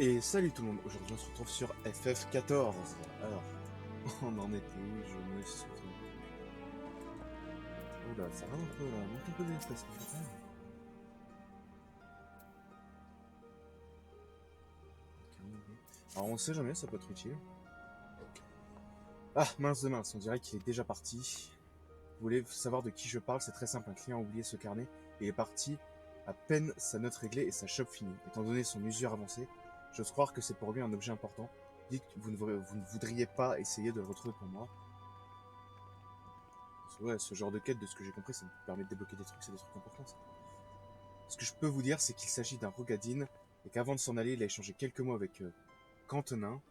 Et salut tout le monde, aujourd'hui on se retrouve sur FF14. Alors, on en était où? Je me souviens plus. Oula, ça va un peu là, monte un peu des FPS. Alors on sait jamais, ça peut être utile. Ah, mince de mince, on dirait qu'il est déjà parti. Vous voulez savoir de qui je parle? C'est très simple, un client a oublié ce carnet et est parti à peine sa note réglée et sa shop finie. Étant donné son usure avancée, j'ose croire que c'est pour lui un objet important. Dites que vous ne voudriez pas essayer de le retrouver pour moi. Ouais, ce genre de quête, de ce que j'ai compris, ça me permet de débloquer des trucs, c'est des trucs importants, ça. Ce que je peux vous dire, c'est qu'il s'agit d'un Rogadin, et qu'avant de s'en aller, il a échangé quelques mots avec Cantonin,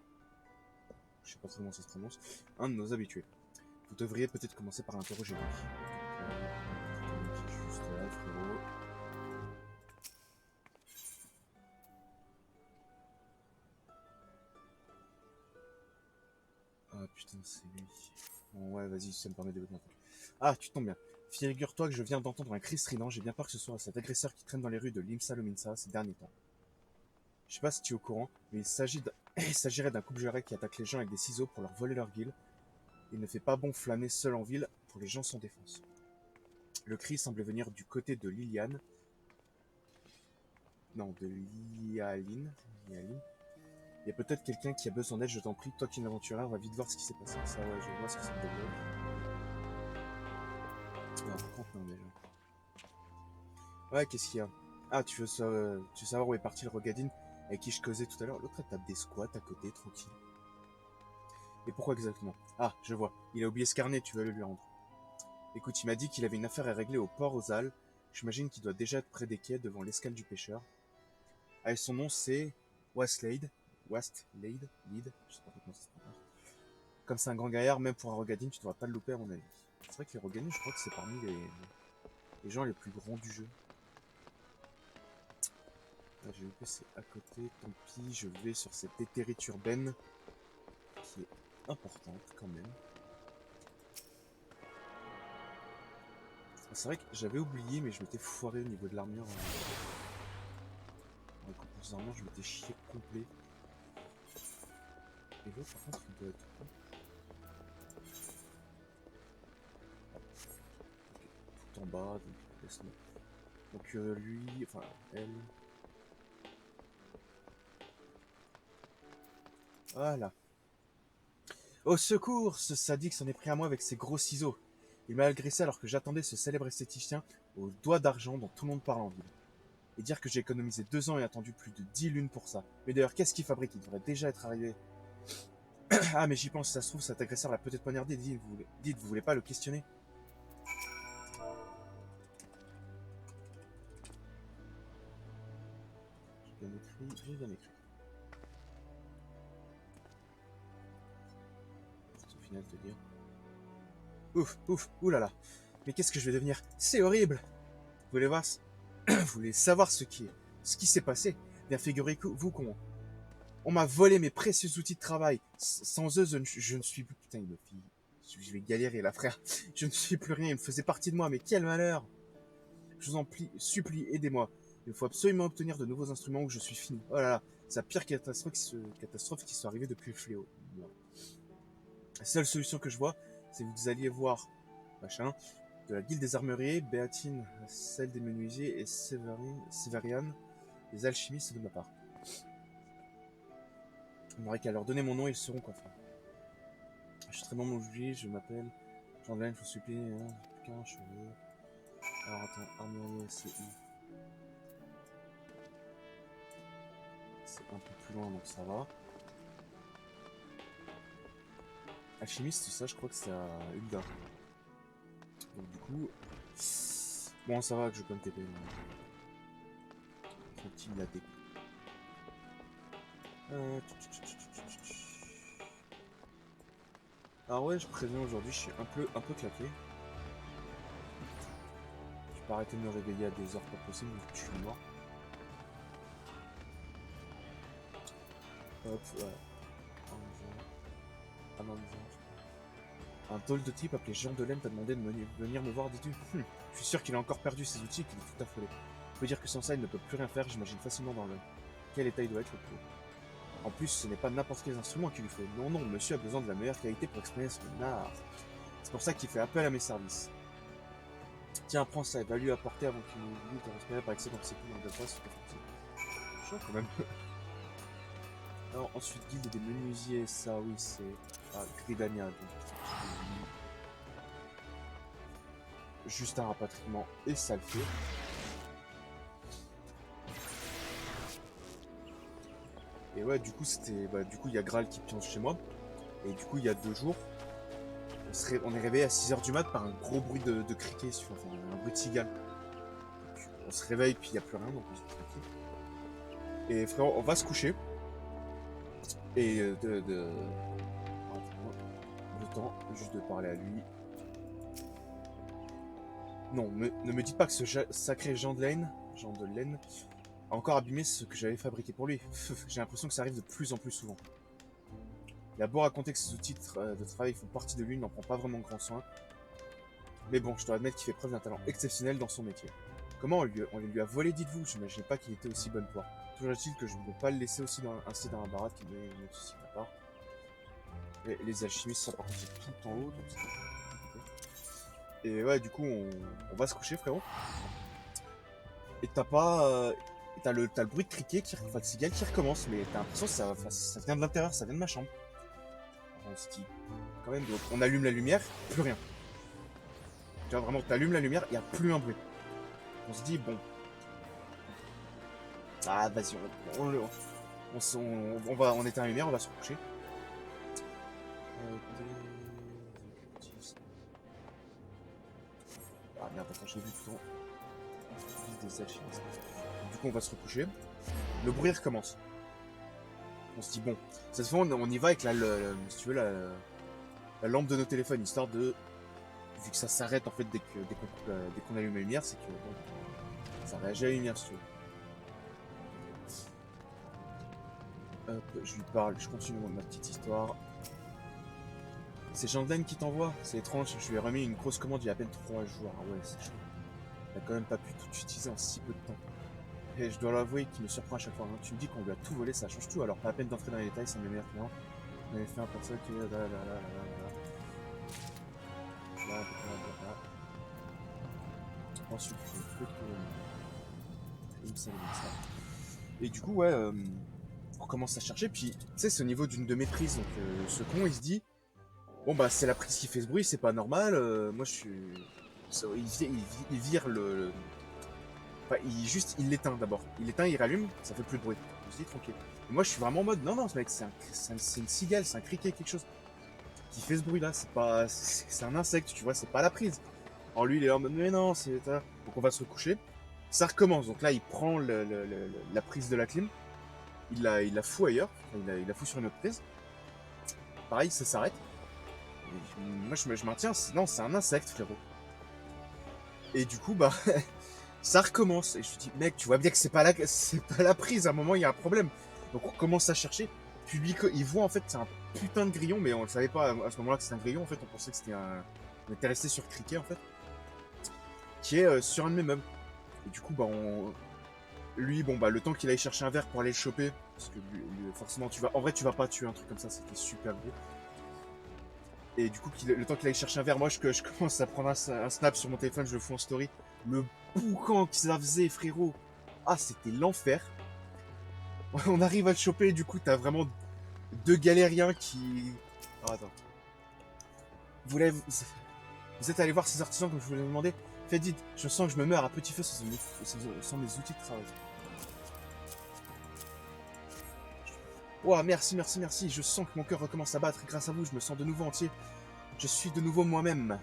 je sais pas trop comment ça se prononce, un de nos habitués. Vous devriez peut-être commencer par l'interroger, lui. Juste là, frérot. Ah putain, c'est lui. Bon, ouais, vas-y, ça me permet de débloquer un truc. Ah, tu tombes bien. Figure-toi que je viens d'entendre un cri strident, j'ai bien peur que ce soit cet agresseur qui traîne dans les rues de Limsa Lominsa ces derniers temps. Je sais pas si tu es au courant, mais il s'agirait d'un coupe-jarret qui attaque les gens avec des ciseaux pour leur voler leur guile. Il ne fait pas bon flâner seul en ville pour les gens sans défense. Le cri semblait venir du côté de Liliane. Non, de Lialine. Lialine. Il y a peut-être quelqu'un qui a besoin d'aide, je t'en prie. Toi qui es un aventurière, va vite voir ce qui s'est passé. Ça, ouais, je vois ce que ça me débloque. Alors, par contre, non, déjà. Ouais, qu'est-ce qu'il y a? Ah, tu veux savoir où est parti le Rogadin avec qui je causais tout à l'heure? L'autre, elle tape des squats à côté, tranquille. Et pourquoi exactement? Ah, je vois. Il a oublié ce carnet, tu veux le lui rendre. Écoute, il m'a dit qu'il avait une affaire à régler au port aux Halles. J'imagine qu'il doit déjà être près des quais devant l'escale du pêcheur. Ah, et son nom c'est Westlade. Westlade, Lead, je sais pas comment ça se prononce. Comme c'est un grand gaillard, même pour un Rogadin, tu devrais pas le louper à mon avis. C'est vrai que les Rogadins, je crois que c'est parmi les gens les plus grands du jeu. Ah, j'ai loupé, c'est à côté, tant pis, je vais sur cette éthérite urbaine qui est importante quand même. C'est vrai que j'avais oublié, mais je m'étais foiré au niveau de l'armure. Dans les composants d'armure, je m'étais chié complet. Et l'autre, par contre, il doit être où? Tout en bas, donc laisse-moi. Donc lui, enfin elle. Voilà. Au secours! Ce sadique s'en est pris à moi avec ses gros ciseaux. Il m'a agressé alors que j'attendais ce célèbre esthéticien aux doigts d'argent dont tout le monde parle en ville. Et dire que j'ai économisé 2 ans et attendu plus de 10 lunes pour ça. Mais d'ailleurs, qu'est-ce qu'il fabrique? Il devrait déjà être arrivé. Ah, mais j'y pense, si ça se trouve, cet agresseur l'a peut-être poignardé. Dites, vous voulez pas le questionner? J'ai bien écrit. Au final, te dire. Ouf, ouf, oulala. Mais qu'est-ce que je vais devenir? C'est horrible! Vous voulez voir? Vous voulez savoir ce qui s'est passé? Bien, figurez-vous qu'on on m'a volé mes précieux outils de travail. Sans eux, je ne suis plus. Putain, il me fit. Je vais galérer là, frère. Je ne suis plus rien. Il me faisait partie de moi. Mais quel malheur! Je vous en supplie, aidez-moi. Il faut absolument obtenir de nouveaux instruments ou je suis fini. Oh là là, c'est la pire catastrophe qui soit arrivée depuis le fléau. La seule solution que je vois, c'est que vous alliez voir, machin, de la guilde des armuriers, Béatine, celle des menuisiers, et Sévériane, les alchimistes de ma part. On n'aurait qu'à leur donner mon nom et ils sauront quoi faire. Je suis très bon oublié, je m'appelle Jean-Delaine, je vous supplie, hein, qu'un cheveu. Alors attends, armurier, c'est où? C'est un peu plus loin, donc ça va. Alchimiste, ça, je crois que c'est à Ulda. Donc du coup... Bon, ça va que je peux me TP. Tranquille, la TP. Alors ouais, je préviens aujourd'hui, je suis un peu claqué. Je peux arrêter de me réveiller à des heures pas possibles, je suis mort. Hop, ouais. Un tôle de type appelé Jean Delaine t'a demandé de venir me voir, dis-tu? Je suis sûr qu'il a encore perdu ses outils et qu'il est tout affolé. Je peux dire que sans ça, il ne peut plus rien faire, j'imagine facilement dans le... Quel état il doit être le pauvre. En plus, ce n'est pas n'importe quel instrument qu'il lui faut. Non, non, monsieur a besoin de la meilleure qualité pour exprimer son art. C'est pour ça qu'il fait appel à mes services. Tiens, prends ça, il va lui apporter avant qu'il oublie de respirer par excès d'anxiété dans le bois, c'est pas chaud quand même. Alors, ensuite, guilde des menuisiers, ça oui, c'est Gridania, donc juste un rapatriement et ça le fait. Et ouais, du coup, c'était. Bah, du coup, il y a Graal qui pionce chez moi. Et du coup, il y a 2 jours, on est réveillé à 6h du mat par un gros bruit de criquet, enfin, un bruit de cigale. Donc, on se réveille, puis il n'y a plus rien, donc on se dit tranquille. Et frérot, on va se coucher. Et le temps juste de parler à lui. Non, ne me dites pas que ce sacré Jean de laine a encore abîmé ce que j'avais fabriqué pour lui. J'ai l'impression que ça arrive de plus en plus souvent. Il a beau raconter que ses outils de travail font partie de lui, il n'en prend pas vraiment grand soin. Mais bon, je dois admettre qu'il fait preuve d'un talent exceptionnel dans son métier. Comment on lui a volé, dites-vous? J'imaginais pas qu'il était aussi bonne poire. Toujours est-il que je ne peux pas le laisser aussi ainsi dans un barat qui met une autre souci à part. Et les alchimistes, ça par contre c'est tout en haut, donc c'est compliqué. Et ouais, du coup, on va se coucher, frérot. Et t'as pas... t'as le bruit de criquet, enfin de cigale qui recommence, mais t'as l'impression que ça vient de l'intérieur, ça vient de ma chambre. On se dit, quand même, donc on allume la lumière, plus rien. Tu vois, vraiment, t'allumes la lumière, il n'y a plus un bruit. On se dit, bon... Ah, vas-y, on éteint la lumière, on va se recoucher. Ah merde, attends, j'ai vu tout le temps. Des alchimistes. Du coup, on va se recoucher. Le bruit recommence. On se dit, bon, cette fois, on y va avec si tu veux, la lampe de nos téléphones, histoire de... Vu que ça s'arrête, en fait, dès qu'on allume la lumière, c'est que, bon, ça réagit à la lumière, si tu veux. Hop, je lui parle, je continue ma petite histoire. C'est Jean-Delaine qui t'envoie. C'est étrange, je lui ai remis une grosse commande il y a à peine 3 jours. Ah ouais, c'est chaud. Il a quand même pas pu tout utiliser en si peu de temps. Et je dois l'avouer qu'il me surprend à chaque fois. Hein. Tu me dis qu'on lui a tout volé, ça change tout. Alors pas à peine d'entrer dans les détails, ça me meilleur client. On avait fait un pour ça qui est Ensuite, il me semble ça. Et du coup, ouais, on commence à chercher. Puis, tu sais, c'est au niveau d'une de mes prises. Donc, ce con, il se dit, bon, bah, c'est la prise qui fait ce bruit, c'est pas normal. Moi, je suis. Il vire Enfin, il l'éteint d'abord. Il l'éteint, il rallume, ça fait plus de bruit. Je dis tranquille. Et moi, je suis vraiment en mode, non, non, ce mec, c'est une cigale, c'est un criquet, quelque chose qui fait ce bruit-là. C'est un insecte, tu vois, c'est pas la prise. Alors lui, il est en mode, mais non, c'est ça. Donc on va se recoucher. Ça recommence. Donc là, il prend la prise de la clim, il la fout ailleurs, il la fout sur une autre prise. Pareil, ça s'arrête. Moi, je maintiens, non, c'est un insecte, frérot. Et du coup, bah, ça recommence. Et je me dis, mec, tu vois bien que c'est pas la prise. À un moment, il y a un problème. Donc on commence à chercher. Puis lui, il voit en fait, c'est un putain de grillon, mais on le savait pas à ce moment-là que c'était un grillon. En fait, on pensait que c'était un. On était resté sur Cricket en fait, qui est sur un de mes meubles. Et du coup, bah, lui, bon, bah, le temps qu'il aille chercher un verre pour aller le choper, parce que forcément, en vrai, tu vas pas tuer un truc comme ça, c'était super gros. Et du coup, le temps qu'il aille chercher un verre, moi, je commence à prendre un snap sur mon téléphone, je le fous en story. Le boucan que ça faisait, frérot. Ah, c'était l'enfer. On arrive à le choper, et du coup, t'as vraiment 2 galériens qui... Oh, attends. Vous êtes allé voir ces artisans comme je vous l'ai demandé? Faites dites, je sens que je me meurs à petit feu sans mes outils de travail. Oh, merci, merci, merci. Je sens que mon cœur recommence à battre et grâce à vous, je me sens de nouveau entier. Je suis de nouveau moi-même.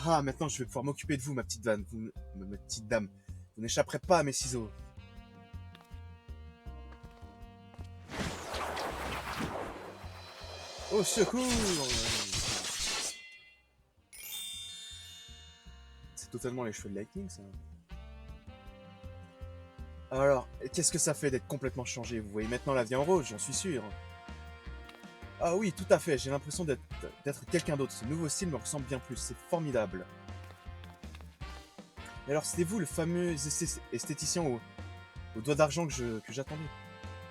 Ah, maintenant je vais pouvoir m'occuper de vous, ma petite dame. Ma petite dame. Vous n'échapperez pas à mes ciseaux. Au secours! C'est totalement les cheveux de Lightning, ça. Alors, qu'est-ce que ça fait d'être complètement changé? Vous voyez maintenant la vie en rose, j'en suis sûr. Ah oui, tout à fait, j'ai l'impression d'être quelqu'un d'autre. Ce nouveau style me ressemble bien plus, c'est formidable. Et alors, c'était vous le fameux esthéticien au doigt d'argent que j'attendais?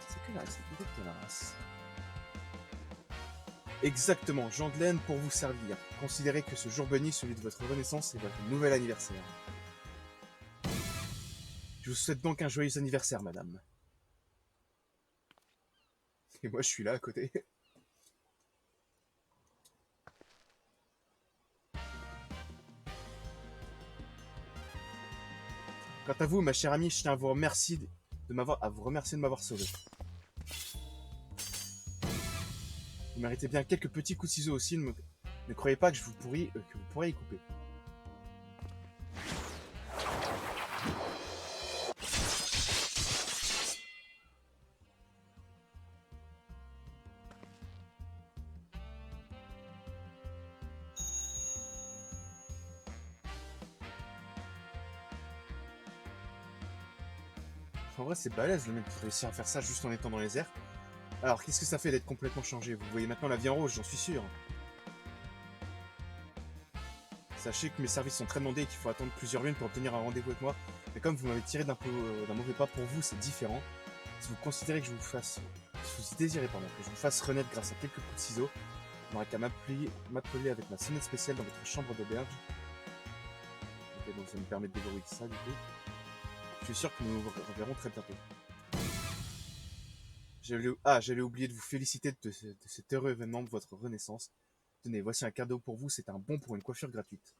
C'est que la race, c'est peut-être la race. Exactement, Jean Glenn pour vous servir. Considérez que ce jour béni, celui de votre renaissance, est votre nouvel anniversaire. Je vous souhaite donc un joyeux anniversaire, madame. Et moi, je suis là à côté. Quant à vous, ma chère amie, je tiens à vous remercier de m'avoir sauvé. Vous méritez bien quelques petits coups de ciseaux aussi. Ne croyez pas que que vous pourrez y couper. En vrai, c'est balèze le mec qui réussit à faire ça juste en étant dans les airs. Alors, qu'est-ce que ça fait d'être complètement changé? Vous voyez maintenant la vie en rose, j'en suis sûr. Sachez que mes services sont très demandés et qu'il faut attendre plusieurs lunes pour obtenir un rendez-vous avec moi. Mais comme vous m'avez tiré d'un mauvais pas pour vous, c'est différent. Si vous considérez que si vous désirez que je vous fasse renaître grâce à quelques coups de ciseaux, vous n'aurez qu'à m'appeler avec ma sonnette spéciale dans votre chambre d'auberge. Ok, donc ça me permet de déverrouiller ça du coup. Je suis sûr que nous nous reverrons très bientôt. J'allais oublier de vous féliciter de cet heureux événement de votre renaissance. Tenez, voici un cadeau pour vous, c'est un bon pour une coiffure gratuite.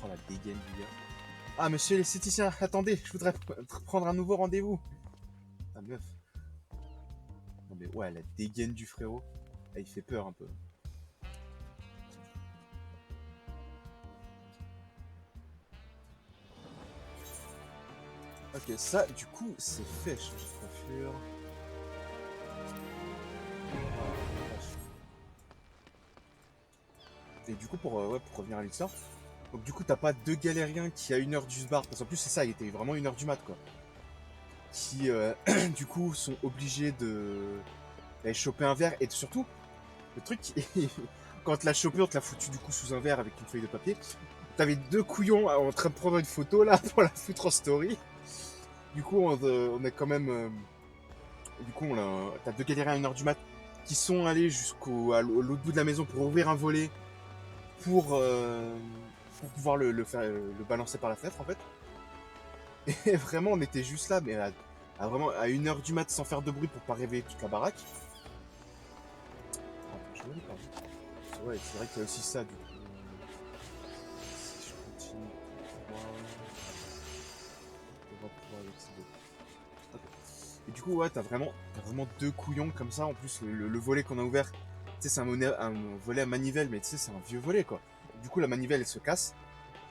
Oh la dégaine du gars. Ah monsieur l'esthéticien, attendez, je voudrais prendre un nouveau rendez-vous. Ah meuf. Non mais ouais, la dégaine du frérot. Ah, il fait peur un peu. Ok, ça, du coup, c'est fait, changer de coiffure. Et du coup, ouais, pour revenir à l'histoire, donc du coup, t'as pas deux galériens qui à 1 heure du bar, parce qu'en plus, c'est ça, il était vraiment 1 heure du mat, quoi. Qui, du coup, sont obligés d'aller choper un verre, et surtout, le truc, quand l'a chopé, on te l'a foutu du coup sous un verre avec une feuille de papier. T'avais deux couillons en train de prendre une photo là pour la foutre en story. Du coup, on est quand même. Du coup, t'as deux galériens à 1 heure du mat qui sont allés à l'autre bout de la maison pour ouvrir un volet pour, euh, pour pouvoir le balancer par la fenêtre en fait. Et vraiment, on était juste là, mais vraiment à 1 heure du mat sans faire de bruit pour pas réveiller toute la baraque. Attends, je me dis pas. Ouais, c'est vrai qu'il y a aussi ça du coup. Si je continue, 3 avec ces deux. Ok. Et du coup, ouais, t'as vraiment deux couillons comme ça. En plus, le volet qu'on a ouvert, tu sais, c'est un volet à manivelle, mais tu sais, c'est un vieux volet quoi. Du coup, la manivelle elle se casse.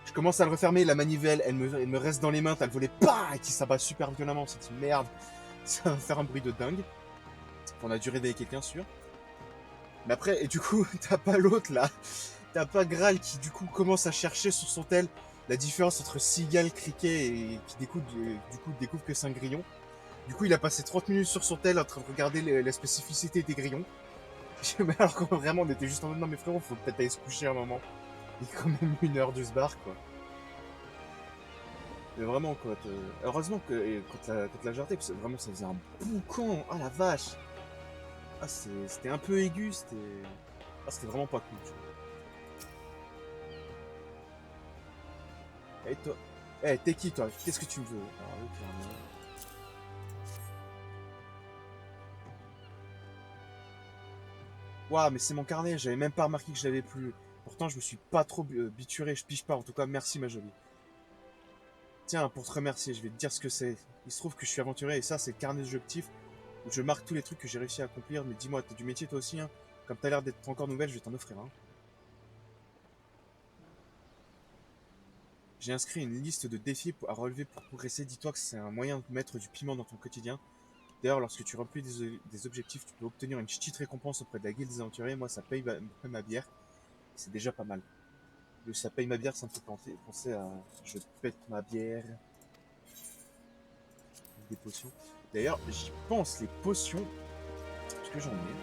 Je commence à le refermer, la manivelle elle me reste dans les mains. T'as le volet et qui s'abat super violemment. C'est une merde. Ça va faire un bruit de dingue. On a dû réveiller quelqu'un sûr. Mais après, et du coup, t'as pas l'autre là. T'as pas Graal qui du coup commence à chercher sur son tel la différence entre cigale, criquet et qui découvre que c'est un grillon. Du coup, il a passé 30 minutes sur son tel en train de regarder la spécificité des grillons. Mais alors que vraiment, on était juste en mode non, mais frérot, faut peut-être aller se coucher un moment. Il est quand même 1 heure du bar, quoi. Mais vraiment, quoi. Heureusement que quand la jarreté, parce que vraiment, ça faisait un boucan. Ah la vache. Ah, c'était un peu aigu, c'était vraiment pas cool, tu vois. Et toi, t'es qui, toi? Qu'est-ce que tu me veux? Ah, oui, clairement. Waouh, mais c'est mon carnet, j'avais même pas remarqué que je l'avais plus. Pourtant, je me suis pas trop bituré, je pige pas. En tout cas, merci, ma jolie. Tiens, pour te remercier, je vais te dire ce que c'est. Il se trouve que je suis aventurier et ça, c'est le carnet d'objectifs où je marque tous les trucs que j'ai réussi à accomplir. Mais dis-moi, t'as du métier toi aussi, hein? Comme t'as l'air d'être encore nouvelle, je vais t'en offrir un. J'ai inscrit une liste de défis à relever pour progresser. Dis-toi que c'est un moyen de mettre du piment dans ton quotidien. D'ailleurs, lorsque tu remplis des objectifs, tu peux obtenir une petite récompense auprès de la guilde des aventuriers. Moi, ça paye ma bière. C'est déjà pas mal. Le ça paye ma bière, ça me fait penser à je pète ma bière. des potions. D'ailleurs, j'y pense, les potions, parce que j'en ai.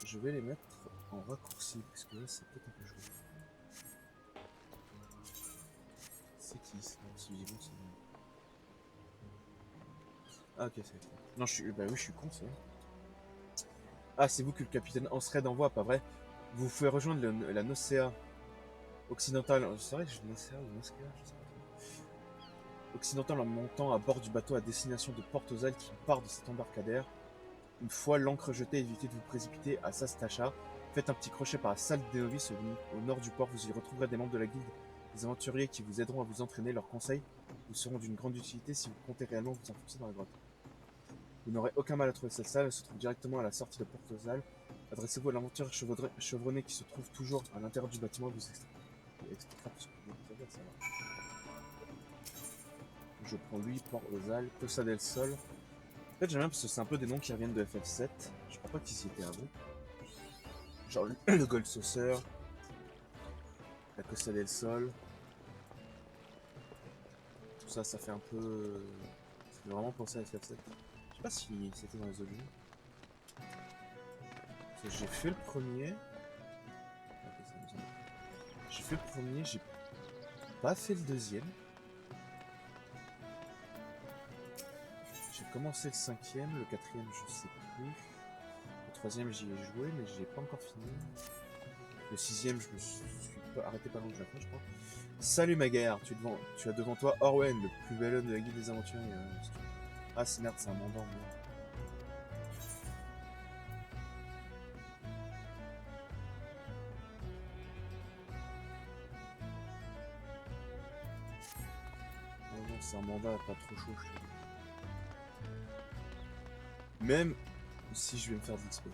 Je vais les mettre en raccourci, parce que là, c'est peut-être un peu chaud. C'est qui ça? C'est vivant, c'est... Ah, ok, c'est... Non, je suis... Bah oui, je suis con, ça. Ah, c'est vous que le capitaine Ansred envoie, pas vrai? Vous pouvez rejoindre la Nocea occidentale. C'est vrai que je Nocea ou Nocea, je sais pas trop. Occidentale en montant à bord du bateau à destination de Port-aux-Alpes qui part de cet embarcadère. Une fois l'ancre jetée, évitez de vous précipiter à Sastacha. Faites un petit crochet par la salle des novices au nord du port. Vous y retrouverez des membres de la guilde, des aventuriers qui vous aideront à vous entraîner. Leurs conseils vous seront d'une grande utilité si vous comptez réellement vous enfoncer dans la grotte. Vous n'aurez aucun mal à trouver cette salle, elle se trouve directement à la sortie de Port-aux-Alpes. Adressez-vous à l'aventurier chevronné qui se trouve toujours à l'intérieur du bâtiment. Vous expliquera tout ce que vous savez, ça va. Je prends lui, Port-aux-Alpes, Costa del Sol. En fait, j'aime bien parce que c'est un peu des noms qui reviennent de FF7. Je crois pas qu'ils y étaient avant. Genre le Gold Saucer, la Costa del Sol. Tout ça, ça fait un peu... Ça fait vraiment penser à FF7. Je sais pas si c'était dans les autres jeux. J'ai fait le premier. J'ai fait le premier, j'ai pas fait le deuxième. J'ai commencé le cinquième, le quatrième je sais plus. Le troisième j'y ai joué mais j'ai pas encore fini. Le sixième je me suis arrêté pas loin de la fin je crois. Salut ma guerre, tu as devant toi Orwen, le plus bel homme de la guilde des aventuriers. Ah c'est merde, c'est un mandant. Non, c'est un mandat pas trop chaud je trouve. Même si je vais me faire de l'XP.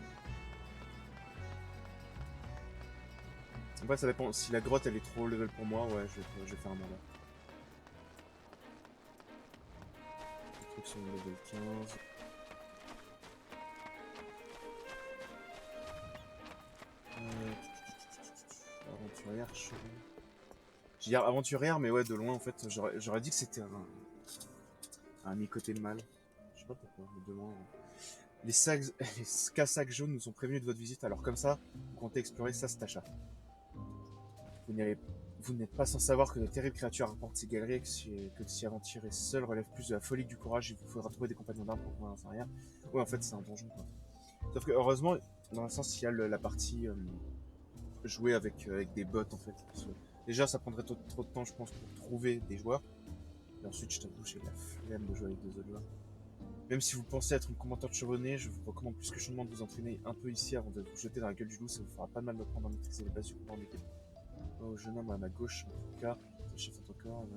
Après ça dépend, si la grotte elle est trop level pour moi, ouais je vais faire un mandat. Construction level 15. Aventurière, chelou. Je veux dire aventurière, mais ouais, de loin en fait, j'aurais dit que c'était un mi-côté de mal. Je sais pas pourquoi, mais de loin. Les Cassacs jaunes nous ont prévenus de votre visite, alors comme ça, vous comptez explorer Sastacha. Vous n'êtes pas sans savoir que de terribles créatures rapportent ces galeries et que de s'y aventurer seul relève plus de la folie que du courage. Il vous faudra trouver des compagnons d'armes pour pouvoir en faire rien. Ouais, en fait, c'est un donjon quoi. Sauf que heureusement, dans un sens, il y a la partie jouer avec des bots en fait. Déjà, ça prendrait trop de temps, je pense, pour trouver des joueurs. Et ensuite, je t'avoue, j'ai la flemme de jouer avec des autres joueurs. Même si vous pensez être une combattante chevronnée, je vous recommande plus que chaudement de vous entraîner un peu ici avant de vous jeter dans la gueule du loup. Ça vous fera pas de mal de prendre à maîtriser les bases du combat en équipe. Oh, jeune homme à ma gauche, en tout cas, le chef est encore là.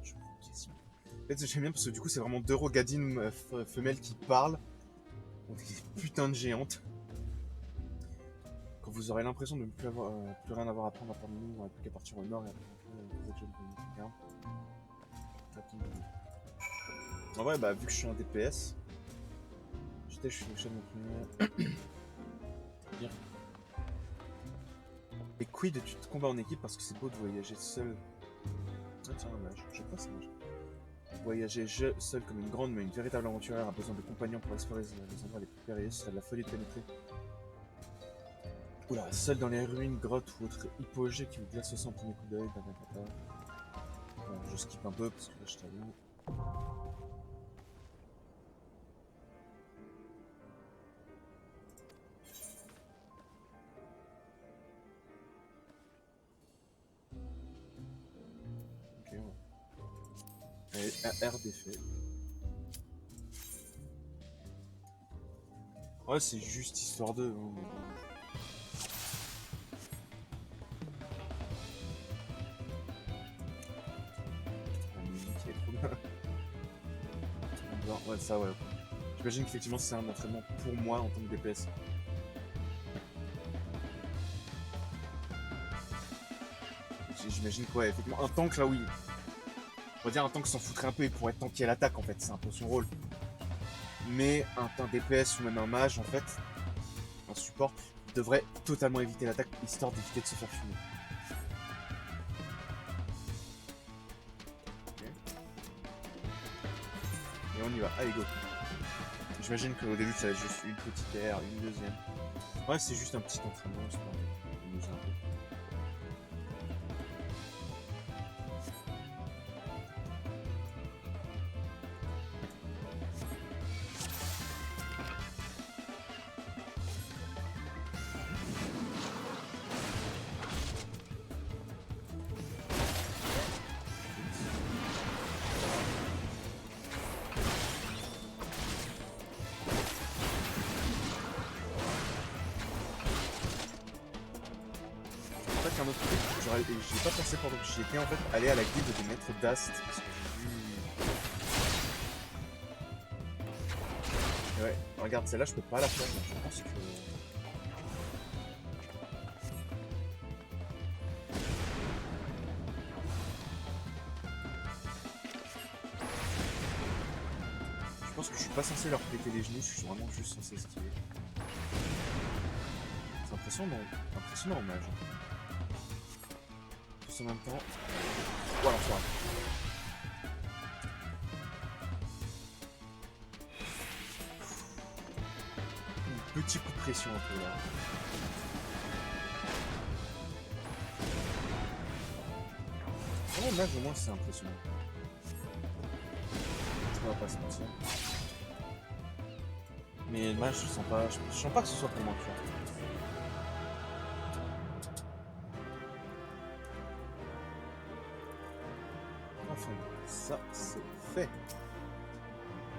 Je prends une question. En fait, j'aime bien parce que du coup, c'est vraiment deux rogadines femelles qui parlent. On est des putains de géantes. Quand vous aurez l'impression de ne plus rien avoir à prendre à part de nous, on n'aura plus qu'à partir au nord et après en vrai, bah vu que je suis un DPS, je suis le chef de mon premier. Bien. Et quid du combat en équipe parce que c'est beau de voyager seul. Ah tiens, je sais pas ça. Voyager seul comme une grande mais une véritable aventurière a besoin de compagnons pour explorer les endroits les plus périlleux, ce serait de la folie de pénétrer. Oula, seul dans les ruines, grottes ou autres hypogées qui vous glacent au sang au premier coup d'œil, bon, je skip un peu parce que là je t'avoue. Ok, ouais. Et R défait. Ouais, c'est juste histoire de. Hein, mais bon. La musique est trop bien. Ouais, ça, ouais. J'imagine qu'effectivement, c'est un entraînement pour moi en tant que DPS. J'imagine que, ouais, effectivement, un tank là, oui. On va dire un tank s'en foutrait un peu, il pourrait tanker à l'attaque en fait, c'est un peu son rôle. Mais un DPS ou même un mage en fait, un support, devrait totalement éviter l'attaque histoire d'éviter de se faire fumer. on y va. Allez, go. J'imagine qu'au début, ça va être juste une petite aire, une deuxième. Ouais, c'est juste un petit entraînement, histoire de nous un peu. Un autre truc, j'y ai pas pensé pendant que j'y étais en fait, aller à la guilde des maîtres d'Ast, parce que j'ai vu... Ouais, regarde, celle-là je peux pas la faire, donc je pense que... Je pense que je suis pas censé leur péter les genoux, je suis vraiment juste censé esquiver. C'est impressionnant mage. Tous en même temps... Voilà, ça va. Un petit coup de pression un peu là. Oh, mage au moins c'est impressionnant. On va pas se mentir. Mais mage je sens pas que ce soit pour moi tu vois. Enfin, ça c'est fait.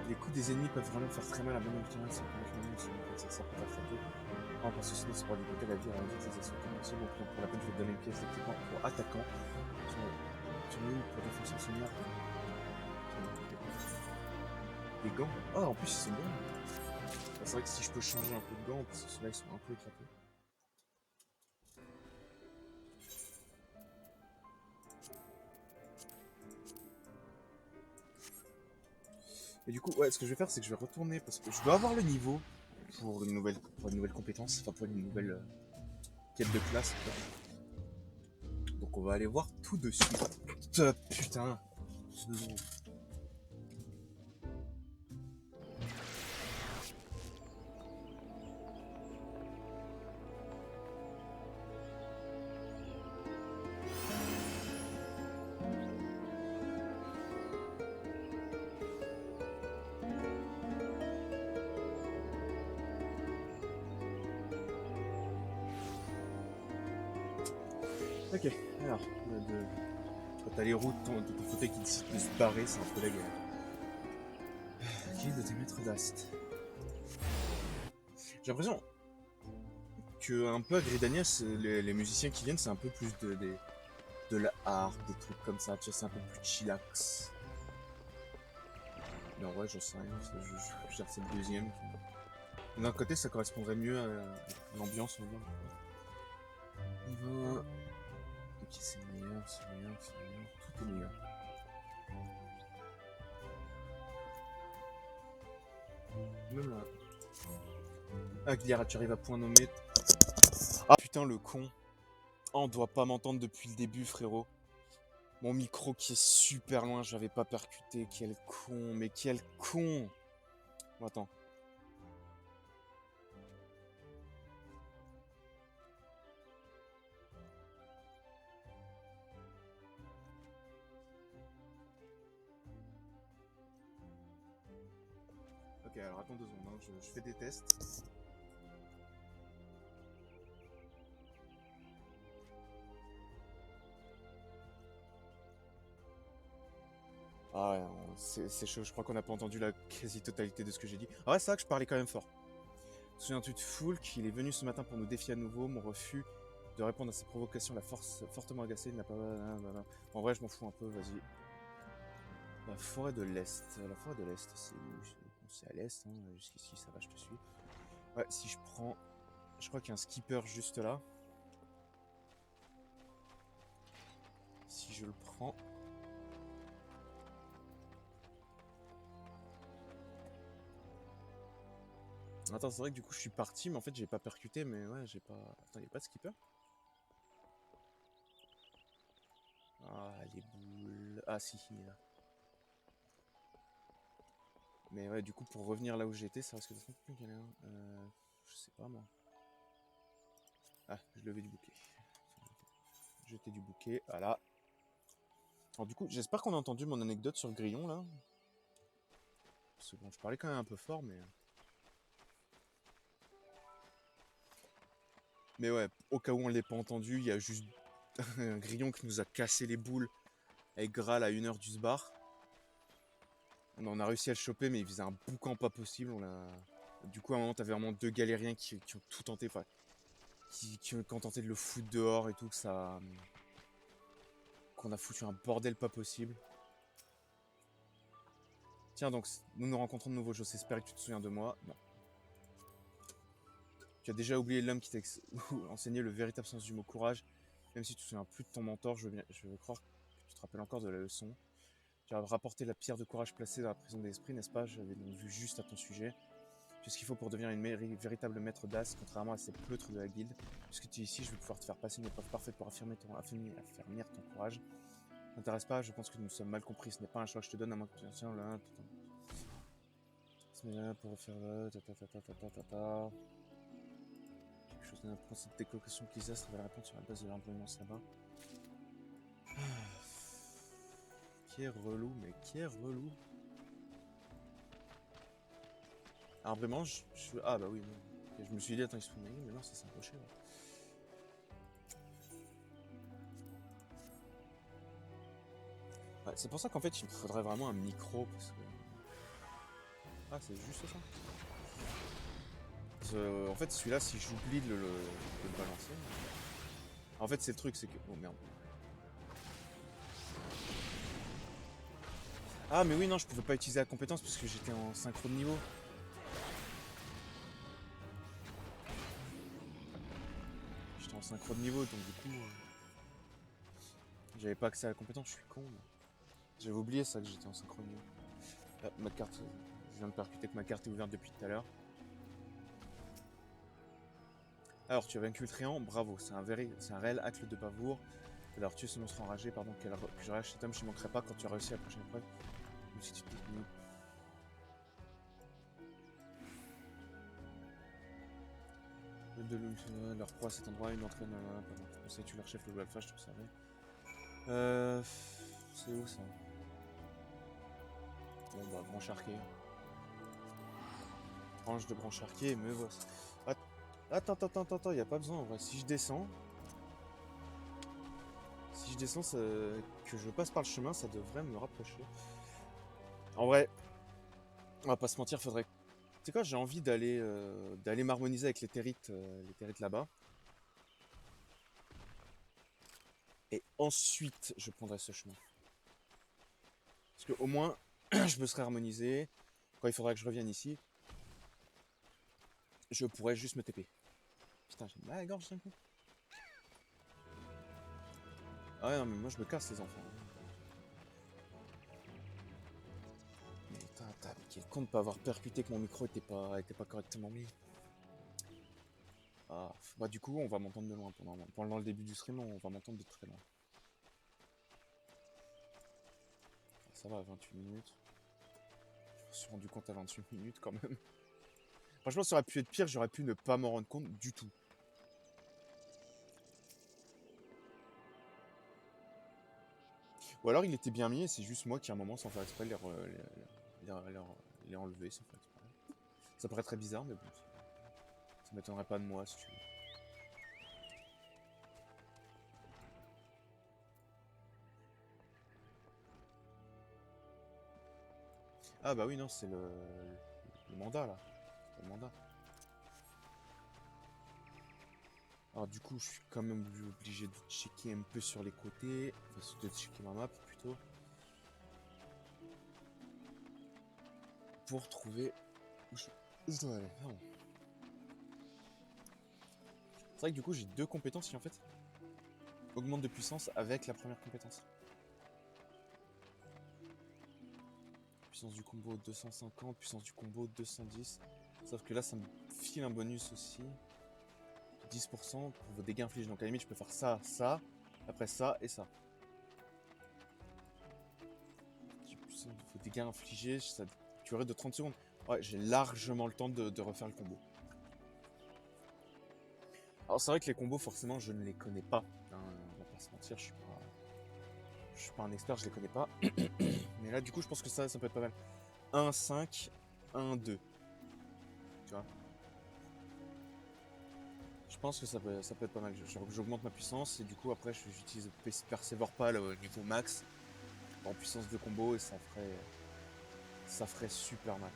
Les coups des ennemis peuvent vraiment faire très mal à bon obtenir, c'est comme ça sert pour ta photo. Oh, parce que sinon ça pourra dégoûter la vie à la vie des assauts commerciaux, donc pour la peine je vais te donner une pièce d'équipement pour attaquant. Tu veux pour défenseur senior. Des gants. Ah, en plus ils sont bons. C'est vrai que si je peux changer un peu de gants, parce que ceux-là ils sont un peu éclatés. Et du coup, ouais, ce que je vais faire, c'est que je vais retourner, parce que je dois avoir le niveau pour une nouvelle compétence, enfin pour une nouvelle quête de classe. Donc on va aller voir tout de suite. Putain. Ok, alors, quand t'as les routes de ton fauteuil qui décide de se barrer, c'est un peu la galère. Guilde des maîtres d'Ast. J'ai l'impression que un peu à Gridania, les musiciens qui viennent, c'est un peu plus de la art, des trucs comme ça, tu vois, c'est un peu plus chillax. Mais en vrai, j'en sais rien, je c'est le deuxième. D'un côté, ça correspondrait mieux à l'ambiance, on va dire. Niveau... Ok, c'est meilleur, tout est meilleur. Même là. Aguilera, tu arrives à point nommé. Ah putain, le con. Oh, on doit pas m'entendre depuis le début, frérot. Mon micro qui est super loin, j'avais pas percuté. Quel con, mais quel con. Bon, attends. Ok, alors attends 2 secondes, hein. Je fais des tests. Ah ouais, c'est chaud, je crois qu'on n'a pas entendu la quasi-totalité de ce que j'ai dit. Ah ouais, c'est vrai que je parlais quand même fort. Souviens-tu de Foulk? Il est venu ce matin pour nous défier à nouveau. Mon refus de répondre à ses provocations l'a fortement agacé. Il n'a pas... En vrai, je m'en fous un peu, vas-y. La forêt de l'Est. La forêt de l'Est, c'est où? C'est à l'Est, hein. Jusqu'ici, ça va, je te suis. Ouais, si je prends... Je crois qu'il y a un skipper juste là. Si je le prends... Attends, c'est vrai que du coup je suis parti, mais en fait j'ai pas percuté, mais ouais, j'ai pas... Attends, y'a pas de skipper? Ah, les boules... Ah si, il est là. Mais ouais, du coup, pour revenir là où j'étais, ça risque d'être un peu galère. Je sais pas, moi. Ah, je levais du bouquet. Jeter du bouquet, voilà. Alors du coup, j'espère qu'on a entendu mon anecdote sur le grillon, là. Parce que bon, je parlais quand même un peu fort, mais... Mais ouais, au cas où on l'ait pas entendu, il y a juste un grillon qui nous a cassé les boules avec Graal à 1 heure du sbar. On a réussi à le choper, mais il faisait un boucan pas possible. Du coup, à un moment, t'avais vraiment 2 galériens qui ont tout tenté, enfin, qui ont tenté de le foutre dehors et tout, qu'on a foutu un bordel pas possible. Tiens, donc, nous nous rencontrons de nouveau. J'espère que tu te souviens de moi. Non. Tu as déjà oublié l'homme qui t'a enseigné le véritable sens du mot courage. Même si tu te souviens plus de ton mentor, je veux croire que tu te rappelles encore de la leçon. Tu as rapporté la pierre de courage placée dans la prison des esprits, n'est-ce pas? J'avais donc vu juste à ton sujet. Tu sais ce qu'il faut pour devenir une véritable maître d'as, contrairement à ces pleutres de la guilde. Puisque tu es ici, je vais pouvoir te faire passer une épreuve parfaite pour affermir ton courage. T'intéresse pas, je pense que nous nous sommes mal compris. Ce n'est pas un choix que je te donne à moins que tu tiens là. Ce n'est là pour faire quelque chose d'un principe d'écocation qui révèle la réponse sur la base de l'imbrumance là-bas. Qui est relou, mais qui est relou. Alors vraiment, ah bah oui, non. Je me suis dit, attends, ils se font mais non, ça s'est approché. Ouais. Ouais, c'est pour ça qu'en fait, il me faudrait vraiment un micro, parce que... Ah, c'est juste ça. En fait, celui-là, si j'oublie de le balancer... En fait, c'est le truc, c'est que... Oh merde. Ah, mais oui, non, je pouvais pas utiliser la compétence parce que j'étais en synchro de niveau. J'étais en synchro de niveau, donc du coup... J'avais pas accès à la compétence, je suis con. J'avais oublié ça, que j'étais en synchro de niveau. Ah, ma carte... Je viens de percuter que ma carte est ouverte depuis tout à l'heure. Alors, tu as vaincu le Tréant, bravo, c'est un réel acte de bravoure. Alors, tuer ce monstre enragé, pardon, que je relâche cet homme, je ne manquerai pas quand tu as réussi la prochaine épreuve. Ou si tu te dis... Leur proie à cet endroit, une entraîne... Conseilles-tu leur chef, le alpha, je trouve ça vrai. C'est où ça? Bon, bah, Brancharquet. Branche de Brancharquet, me voici. Attends, y a pas besoin en vrai. Si je descends, ça... que je passe par le chemin, ça devrait me rapprocher. En vrai, on va pas se mentir, faudrait... Tu sais quoi, j'ai envie d'aller m'harmoniser avec les territes là-bas. Et ensuite, je prendrai ce chemin. Parce que au moins, je me serai harmonisé. Quand il faudra que je revienne ici, je pourrais juste me TP. Putain, j'ai mal à la gorge d'un coup. Ah ouais, non, mais moi je me casse les enfants. Mais putain, quel con de pas avoir percuté que mon micro était pas correctement mis. Ah, bah du coup, on va m'entendre de loin pendant le début du stream, on va m'entendre de très loin. Ça va, 28 minutes. Je me suis rendu compte à 28 minutes quand même. Franchement, ça aurait pu être pire, j'aurais pu ne pas m'en rendre compte du tout. Ou alors il était bien mis et c'est juste moi qui à un moment sans faire exprès les enlever sans faire exprès. Ça paraît très bizarre mais bon. Ça m'étonnerait pas de moi si tu veux. Ah bah oui non c'est le mandat là. Le mandat. Alors du coup je suis quand même obligé de checker un peu sur les côtés. Enfin de checker ma map plutôt. Pour trouver où je dois aller. Ah bon. C'est vrai que du coup j'ai 2 compétences qui en fait augmentent de puissance avec la première compétence. Puissance du combo 250, puissance du combo 210. Sauf que là ça me file un bonus aussi. 10% pour vos dégâts infligés. Donc à la limite je peux faire ça, ça, après ça et ça. Vos dégâts infligés, ça durée de 30 secondes. Ouais, j'ai largement le temps de refaire le combo. Alors c'est vrai que les combos, forcément, je ne les connais pas. Hein, on va pas se mentir, je suis pas un expert, je les connais pas. Mais là, du coup, je pense que ça peut être pas mal. 1, 5, 1, 2. Tu vois. Je pense que ça peut être pas mal. J'augmente ma puissance et du coup, après, j'utilise Persévore Pal au niveau max en puissance de combo et ça ferait super mal.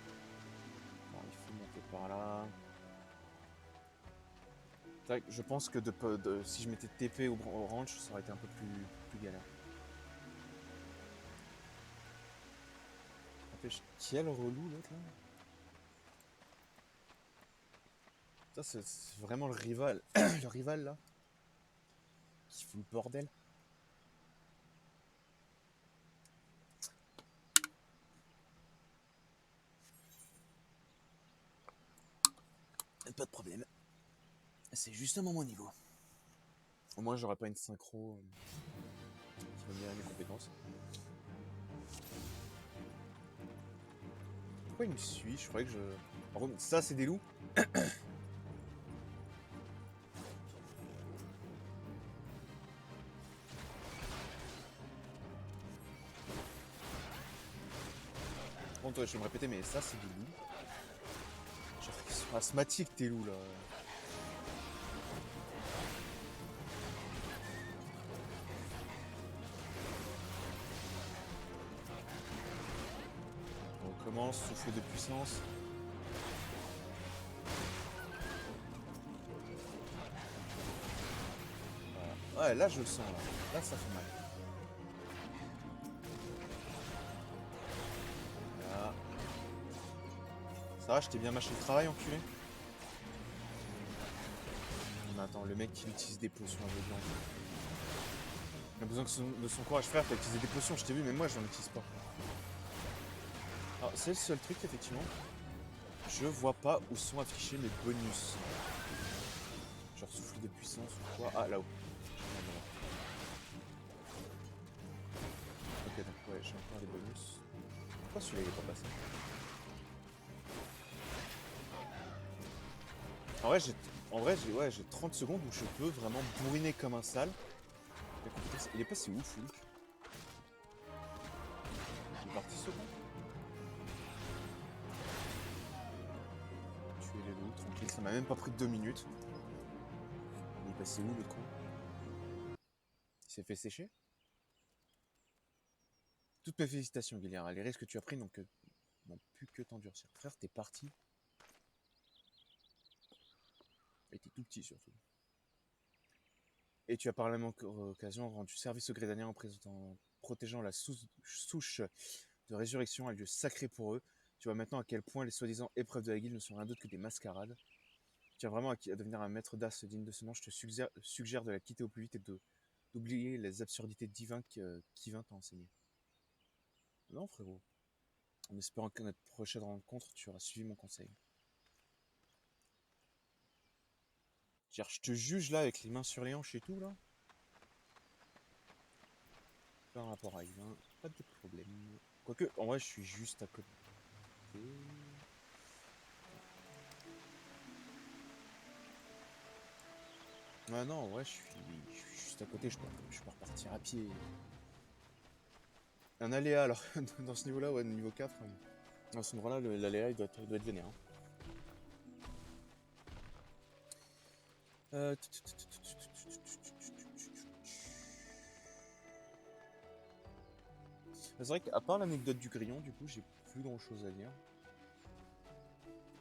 Bon, il faut monter par là. Je pense que si je mettais TP ou Range, ça aurait été un peu plus galère. N'empêche, quel relou l'autre là. Ça, c'est vraiment le rival. Le rival là. Qui fout le bordel. Pas de problème. C'est justement mon niveau. Au moins, j'aurais pas une synchro qui va me mes compétences. Pourquoi il me suit? Je croyais que je. Par contre, ça, c'est des loups. Par contre, je vais me répéter, mais ça, c'est des loups. Genre, ils sont asthmatiques, tes loups là. On recommence, souffle de puissance. Voilà. Ouais, là, je le sens là. Là, ça fait mal. Là. Ça va, je t'ai bien mâché le travail, enculé. Mais attends, le mec qui utilise des potions aveuglantes. Il a besoin de son courage, frère, t'as utilisé des potions, je t'ai vu, mais moi, j'en utilise pas. Alors, c'est le seul truc, effectivement. Je vois pas où sont affichés mes bonus. Genre souffle de puissance ou quoi. Ah, là-haut. Ok, donc ouais, j'ai encore des bonus. Pourquoi celui-là il est pas passé? J'ai 30 secondes où je peux vraiment bourriner comme un sale. Il est passé où, Foulk? Il est parti second. Tuer les loups, tranquille, ça m'a même pas pris 2 minutes. Il est passé où, le con? Il s'est fait sécher? Toutes mes félicitations, Guilherme. Les risques que tu as pris n'ont plus que t'endurcir. Frère, t'es parti. Et t'es tout petit, surtout. Et tu as par la même occasion rendu service aux Grédaniens en protégeant la souche de résurrection, un lieu sacré pour eux. Tu vois maintenant à quel point les soi-disant épreuves de la guilde ne sont rien d'autre que des mascarades. Tu tiens vraiment à devenir un maître d'as digne de ce nom. Je te suggère de la quitter au plus vite et d'oublier les absurdités divines qui vint t'enseigner. Non, frérot. En espérant qu'à notre prochaine rencontre, tu auras suivi mon conseil. Je te juge là avec les mains sur les hanches et tout là. Par rapport à Yvain, pas de problème. Quoique, en vrai, je suis juste à côté. Ah non, en vrai, je suis juste à côté, je peux repartir à pied. Un aléa alors, dans ce niveau-là, ouais, niveau 4, dans ce endroit-là, l'aléa il doit être vénère. C'est vrai qu'à part l'anecdote du grillon, du coup, j'ai plus grand chose à dire.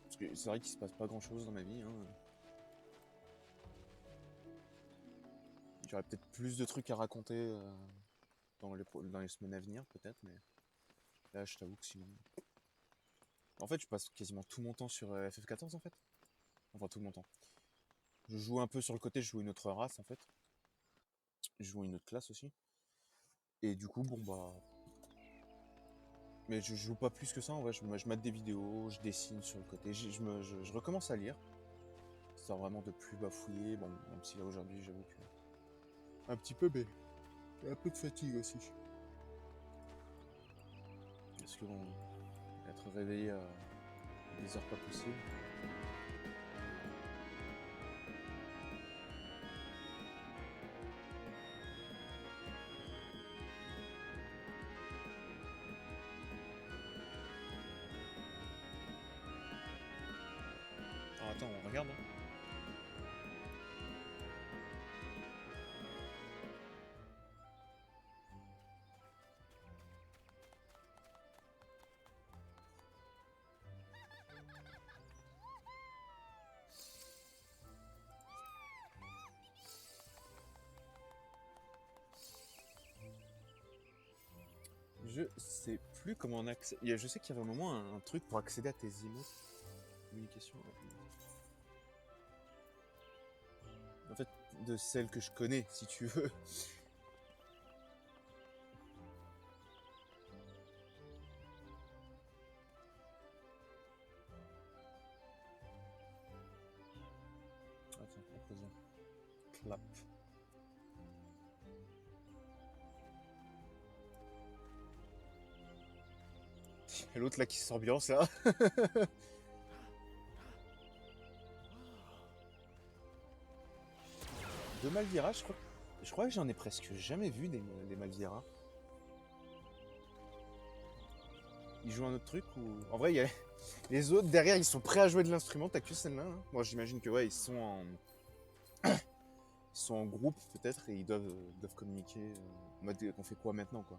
Parce que c'est vrai qu'il se passe pas grand chose dans ma vie. Hein. J'aurais peut-être plus de trucs à raconter dans les semaines à venir, peut-être, mais là, je t'avoue que sinon. En fait, je passe quasiment tout mon temps sur FF14 en fait. Enfin, tout mon temps. Je joue un peu sur le côté, je joue une autre race en fait. Je joue une autre classe aussi. Et du coup, bon bah. Mais je joue pas plus que ça en vrai. Je mate des vidéos, je dessine sur le côté. Je recommence à lire. C'est vraiment de plus bafouiller. Bon, même si là aujourd'hui, j'avoue que. Un petit peu, mais. Un peu de fatigue aussi. Parce que bon. Être réveillé à des heures pas possibles. Ah, attends, on regarde. Hein. Je sais plus comment on accède. Je sais qu'il y avait un moment un truc pour accéder à tes emotes. Communication. En fait, de celles que je connais, si tu veux. Attends, composant. Clap. L'autre là qui s'ambiance là. De Malvira, je crois que j'en ai presque jamais vu des Malvira. Ils jouent un autre truc ou. En vrai, il y a. Les autres derrière, ils sont prêts à jouer de l'instrument, t'as que celle-là. Hein. Moi, j'imagine que ouais, ils sont en groupe peut-être et ils doivent communiquer en mode on fait quoi maintenant quoi.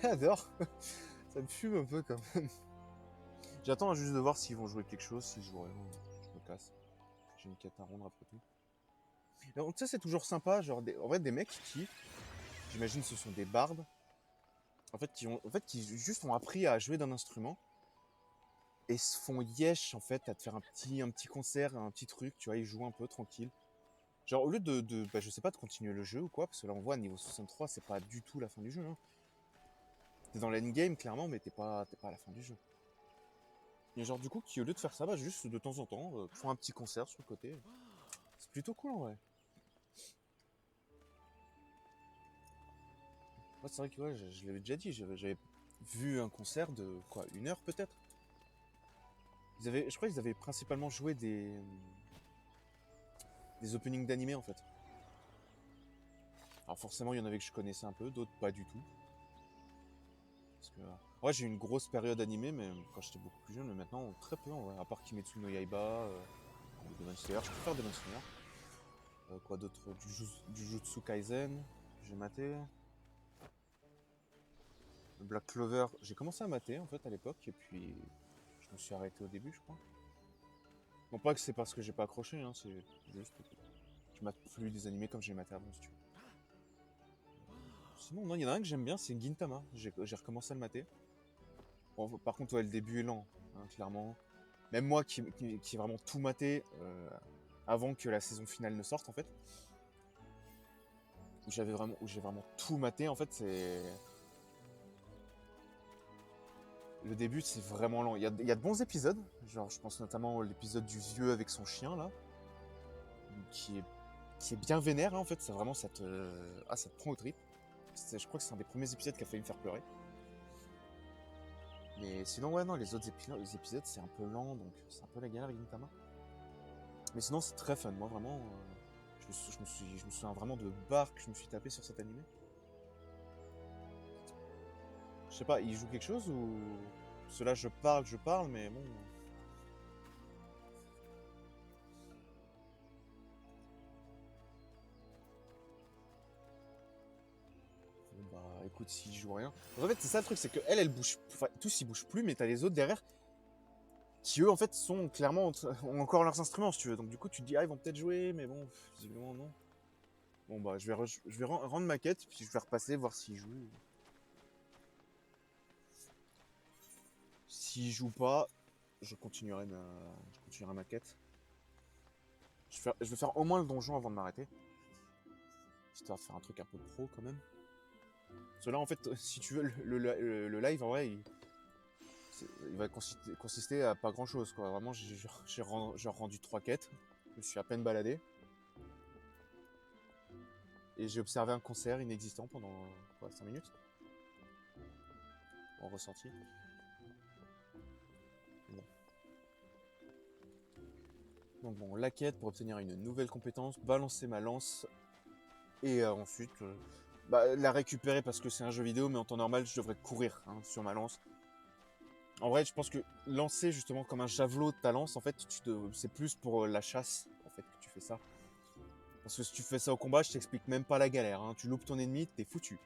J'adore. Ça me fume un peu quand même. J'attends juste de voir s'ils vont jouer quelque chose, s'ils jouent rien, je me casse. J'ai une quête à rendre après tout. Donc ça c'est toujours sympa, genre en vrai des mecs qui, j'imagine ce sont des bardes, qui juste ont appris à jouer d'un instrument et se font yesh en fait à te faire un petit concert, un petit truc, tu vois, ils jouent un peu tranquille. Genre au lieu bah, je sais pas, de continuer le jeu ou quoi, parce que là on voit niveau 63 c'est pas du tout la fin du jeu. Hein. T'es dans l'endgame clairement mais t'es pas à la fin du jeu. Et genre du coup qui au lieu de faire ça, bah juste de temps en temps, font un petit concert sur le côté. C'est plutôt cool en vrai. Ouais, c'est vrai que ouais, je l'avais déjà dit, j'avais vu un concert de quoi, 1 heure peut-être. Je crois qu'ils avaient principalement joué des openings d'animés en fait. Alors forcément, il y en avait que je connaissais un peu, d'autres pas du tout. Parce que ouais, j'ai eu une grosse période animée, mais quand j'étais beaucoup plus jeune, mais maintenant très peu en vrai. À part Kimetsu no Yaiba, ou Demon Slayer, je préfère Demon Slayer. Quoi d'autre, Jujutsu Kaisen, j'ai maté. Black Clover, j'ai commencé à mater en fait à l'époque, et puis je me suis arrêté au début, je crois. Non pas que c'est parce que j'ai pas accroché, hein, c'est juste que je mate plus des animés comme j'ai maté avant, si tu veux. Sinon, non, il y en a un que j'aime bien, c'est Gintama. J'ai recommencé à le mater. Bon, par contre, ouais, le début est lent, hein, clairement. Même moi qui ai vraiment tout maté avant que la saison finale ne sorte, en fait, où j'ai vraiment tout maté, en fait, c'est. Le début, c'est vraiment lent. Il y a de bons épisodes, genre, je pense notamment à l'épisode du vieux avec son chien, là, qui est, qui est bien vénère, hein, en fait, c'est vraiment, ça te prend au trip. Je crois que c'est un des premiers épisodes qui a failli me faire pleurer. Mais sinon, ouais, non, les épisodes, c'est un peu lent, donc c'est un peu la galère, Gintama. Mais sinon, c'est très fun. Moi, vraiment, je me souviens vraiment de barres que je me suis tapé sur cet animé. Je sais pas, il joue quelque chose ou. Cela, je parle, mais bon. Bon, bah, écoute, s'il joue rien. En fait, c'est ça le truc, c'est que elle bouge. Enfin, tous, ils bougent plus, mais t'as les autres derrière qui, eux, en fait, sont clairement. Ont encore leurs instruments, si tu veux. Donc, du coup, tu te dis, ah, ils vont peut-être jouer, mais bon, visiblement, non. Bon, bah, je vais rendre ma quête, puis je vais repasser, voir s'il joue. S'il joue pas, je continuerai ma quête. Je vais faire au moins le donjon avant de m'arrêter. Histoire de faire un truc un peu pro quand même. Parce que là, en fait, si tu veux, le live, en vrai, il va consister à pas grand chose, quoi. Vraiment, j'ai rendu 3 quêtes. Je me suis à peine baladé. et j'ai observé un concert inexistant pendant 5 minutes. En ressenti. Bon. Donc bon, la quête pour obtenir une nouvelle compétence, balancer ma lance et ensuite la récupérer parce que c'est un jeu vidéo, mais en temps normal je devrais courir sur ma lance. En vrai, je pense que lancer justement comme un javelot ta lance, en fait, c'est plus pour la chasse en fait que tu fais ça. Parce que si tu fais ça au combat, je t'explique même pas la galère. Tu loupes ton ennemi, t'es foutu.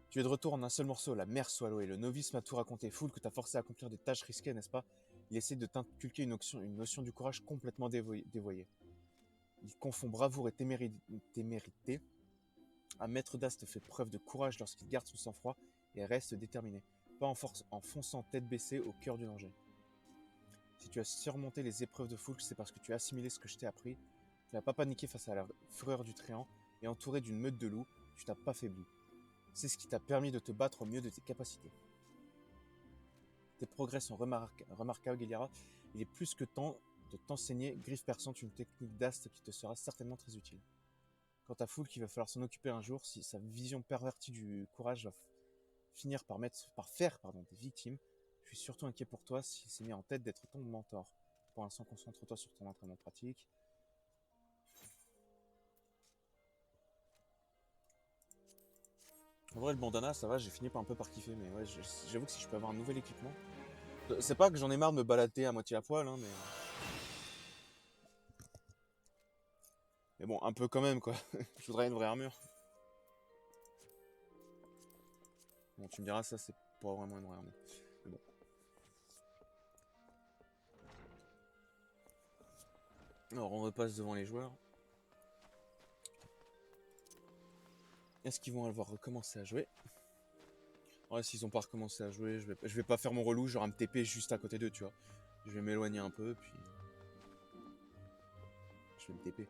Tu es de retour en un seul morceau, la mère Swallow, et le novice m'a tout raconté. Foule que t'as forcé à accomplir des tâches risquées, n'est-ce pas? Il essaie de t'inculquer une notion du courage complètement dévoyée. Il confond bravoure et témérité. Un maître d'As te fait preuve de courage lorsqu'il garde son sang-froid et reste déterminé, pas en fonçant tête baissée au cœur du danger. Si tu as surmonté les épreuves de Foulk, c'est parce que tu as assimilé ce que je t'ai appris. Tu n'as pas paniqué face à la fureur du tréant, et entouré d'une meute de loups, tu n'as pas faibli. C'est ce qui t'a permis de te battre au mieux de tes capacités. Tes progrès sont remarquables, Geliara. Il est plus que temps de t'enseigner, griffe perçante, une technique d'Ast qui te sera certainement très utile. Quant à Foulk, il va falloir s'en occuper un jour si sa vision pervertie du courage va finir par faire des victimes. Je suis surtout inquiet pour toi s'il s'est mis en tête d'être ton mentor. Pour l'instant, concentre-toi sur ton entraînement pratique. En vrai, le bandana, ça va, j'ai fini par un peu par kiffer, mais ouais, j'avoue que si je peux avoir un nouvel équipement... C'est pas que j'en ai marre de me balader à moitié à poil, mais... Mais bon, un peu quand même, quoi. Je voudrais une vraie armure. Bon, tu me diras, ça, c'est pas vraiment une vraie armure. Mais bon. Alors, on repasse devant les joueurs. Est-ce qu'ils vont avoir recommencé à jouer? Ouais, s'ils ont pas recommencé à jouer, je vais pas faire mon relou, genre à me TP juste à côté d'eux, tu vois. Je vais m'éloigner un peu, puis... Je vais me TP.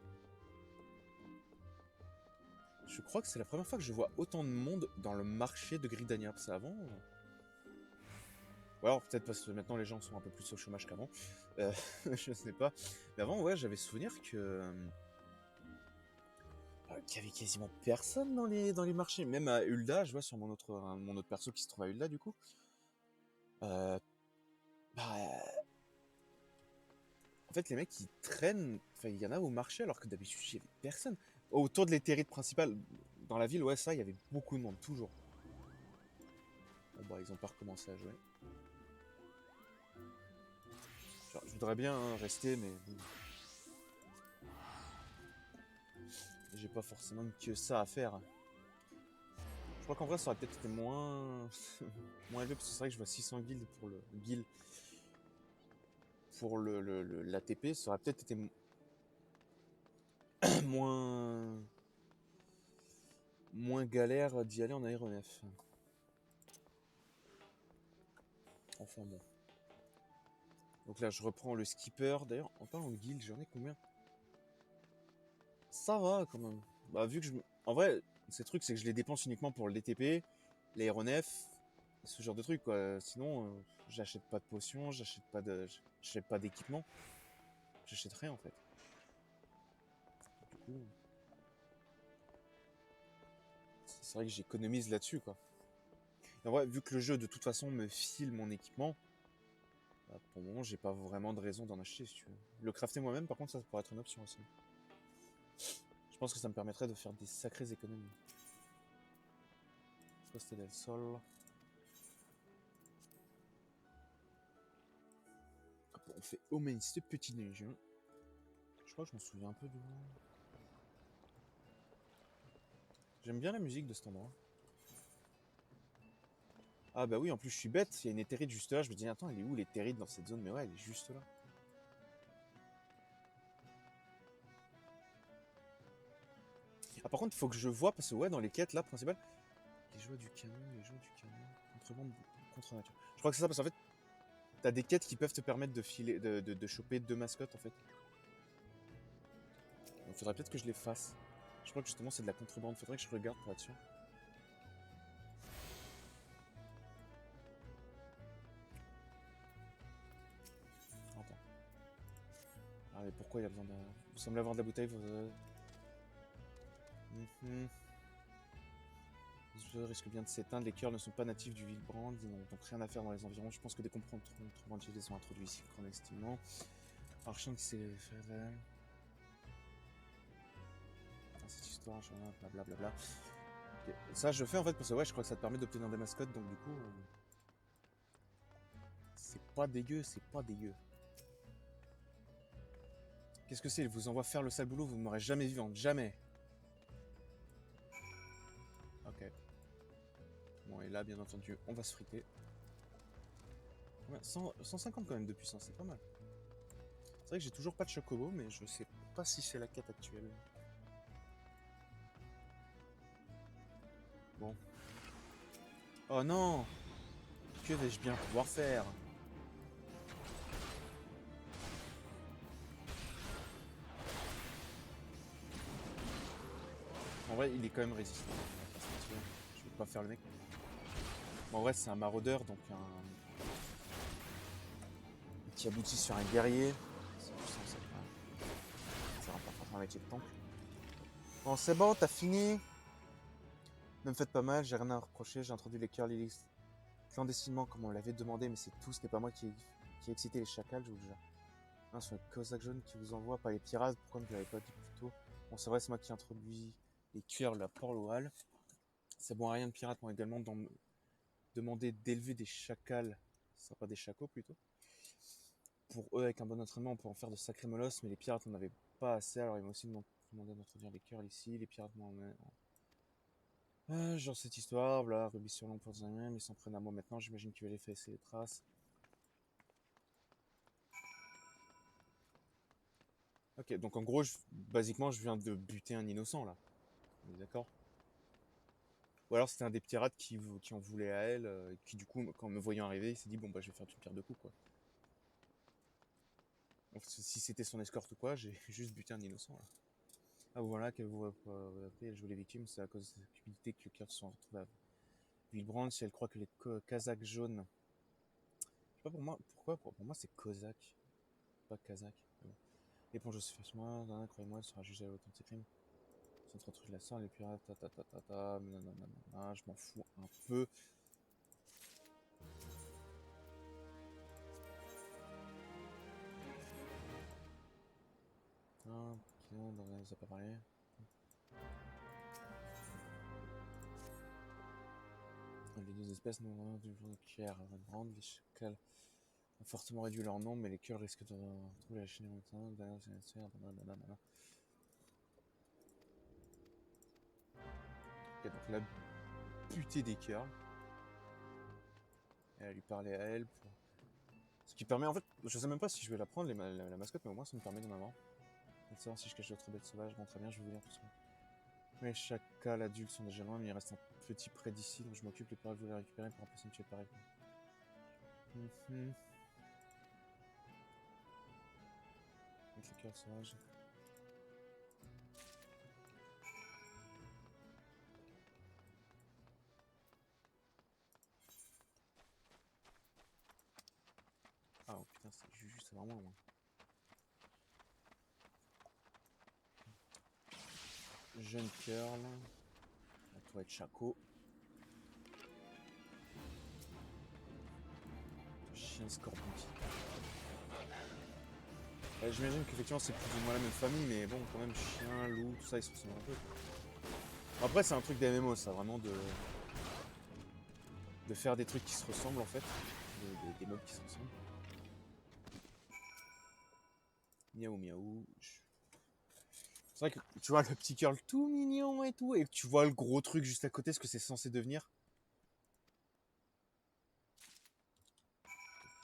Je crois que c'est la première fois que je vois autant de monde dans le marché de Gridania. Parce avant... Ou alors peut-être parce que maintenant les gens sont un peu plus au chômage qu'avant. Je sais pas. Mais avant, ouais, j'avais souvenir que... qu'il y avait quasiment personne dans les marchés. Même à Ulda, je vois sur mon autre perso qui se trouve à Ulda, du coup. Euh, En fait, les mecs, ils traînent... Enfin, il y en a au marché, alors que d'habitude, il y avait personne. Autour de l'éthérite principale, dans la ville, ouais, ça, il y avait beaucoup de monde, toujours. Bon, bah, ils ont pas recommencé à jouer. Genre, je voudrais bien rester, mais... J'ai pas forcément que ça à faire. Je crois qu'en vrai, ça aurait peut-être été moins... moins élevé, parce que c'est vrai que je vois 600 guilds pour le... Guild. Pour l'ATP, ça aurait peut-être été... moins... moins galère d'y aller en aéronef. Enfin bon. Donc là, je reprends le skipper. D'ailleurs, en parlant de guild, j'en ai combien? Ça va quand même. Bah, vu que En vrai, ces trucs, c'est que je les dépense uniquement pour l'ETP, l'aéronef, ce genre de trucs, quoi. Sinon, j'achète pas de potions, j'achète pas d'équipement. J'achète rien, en fait. Du coup, c'est vrai que j'économise là-dessus, quoi. Et en vrai, vu que le jeu, de toute façon, me file mon équipement, bah, pour le moment, j'ai pas vraiment de raison d'en acheter, si tu veux. Le crafter moi-même, par contre, ça pourrait être une option aussi. Je pense que ça me permettrait de faire des sacrées économies. Poste del Sol. Hop, on fait Omeniste petit neige. Je crois que je m'en souviens un peu du nom. J'aime bien la musique de cet endroit. Ah bah oui, en plus je suis bête, il y a une éthérite juste là. Je me dis, attends, elle est où l'éthérite dans cette zone? Mais ouais, elle est juste là. Ah par contre, il faut que je vois, parce que ouais, dans les quêtes là, principales, les joies du canon, contrebande contre nature. Je crois que c'est ça, parce qu'en fait, t'as des quêtes qui peuvent te permettre de filer, de choper 2 mascottes en fait. Donc faudrait peut-être que je les fasse. Je crois que justement c'est de la contrebande, faudrait que je regarde pour être sûr. Attends. Ah, mais pourquoi il a besoin de... Vous semblez avoir de la bouteille, vous... Les jeux risquent bien de s'éteindre, les cœurs ne sont pas natifs du Villebrand, ils n'ont donc rien à faire dans les environs. Je pense que des contrebandiers les ont introduits ici clandestinement. Archon qui s'est fait... Cette histoire, blablabla. Okay. Ça je fais en fait parce que ouais, je crois que ça te permet d'obtenir des mascottes, donc du coup... C'est pas dégueu, c'est pas dégueu. Qu'est-ce que c'est? Il vous envoie faire le sale boulot, vous ne m'aurez jamais vivante, jamais. Ok. Bon, et là, bien entendu, on va se friter. Ouais, 150 quand même de puissance, c'est pas mal. C'est vrai que j'ai toujours pas de chocobo, mais je sais pas si c'est la quête actuelle. Bon. Oh non! Que vais-je bien pouvoir faire? En vrai, il est quand même résistant. Je vais pas faire le mec. Bon, en vrai, c'est un maraudeur, donc un... qui aboutit sur un guerrier. C'est puissant, ça va pas faire un métier de tank. Bon, c'est bon, t'as fini. Ne me faites pas mal, j'ai rien à reprocher, j'ai introduit les cœurs Lilith clandestinement comme on l'avait demandé, mais c'est tout, ce n'est pas moi qui ai excité les chacals, je vous le jure. Ah, c'est un Cossack jaune qui vous envoie, pas les pirates, pourquoi ne me l'avez pas dit plus tôt? Bon, c'est vrai, c'est moi qui ai introduit les cuirs de la Port-Loal. C'est bon, rien de pirates m'ont également demandé d'élever des chacals, ce sera pas des chacos plutôt. Pour eux, avec un bon entraînement, on peut en faire de sacrés molosses, mais les pirates n'en avaient pas assez, alors ils m'ont aussi demandé d'introduire les cœurs ici, les pirates m'ont... genre cette histoire, bla, rubis sur long pour des animaux, ils s'en prennent à moi maintenant, j'imagine qu'il va les faire effacer les traces. Ok, donc en gros, basiquement, je viens de buter un innocent, là. On est d'accord? Ou alors c'était un des pirates qui en voulait à elle, qui du coup, quand me voyant arriver, il s'est dit, bon bah je vais faire une pierre de coups, quoi. Donc, si c'était son escorte ou quoi, j'ai juste buté un innocent, là. Ah voilà, que vous appelez jouer les victimes, c'est à cause de cette cupidité que le cœur se sont retrouvés à Villebrand, si elle croit que les Kazakhs jaunes... Je sais pas pour moi, pourquoi, pour moi c'est Cosaque, pas Kazakh. Bon. L'éponge se fâche moi, croyez-moi, elle sera jugée à l'automne de ses crimes. Centre truc de la sœur, les pirates, nanana, je m'en fous un peu. Ah, non, on nous a pas parlé. Les deux espèces n'ont du genre de pierre grande, les chacals ont fortement réduit leur nombre, mais les cœurs risquent de retrouver la Chine lointaine, derrière ces sphères, nanana. Ok, donc la butée des cœurs. Elle a lui parler à elle pour... Ce qui permet, en fait, je sais même pas si je vais la prendre, la mascotte, mais au moins ça me permet d'en avoir. Et de savoir si je cache d'autres bêtes sauvages, bon très bien, je vais vous lire tout ça. Les chacals adultes sont déjà loin, mais il reste un petit près d'ici, donc je m'occupe, les pirates veulent les récupérer pour remplacer une tuer pareil. Avec les cœurs sauvages. Ah oh, putain, c'est juste vraiment loin. Jeune curl. La toi être chaco. Chien scorbuti. J'imagine qu'effectivement c'est plus ou moins la même famille, mais bon, quand même, chien, loup, tout ça, ils se ressemblent un peu. Après, c'est un truc des MMO, ça, vraiment de faire des trucs qui se ressemblent en fait. Des mobs qui se ressemblent. Miaou miaou. C'est vrai que tu vois le petit curl tout mignon et tout, et que tu vois le gros truc juste à côté, ce que c'est censé devenir.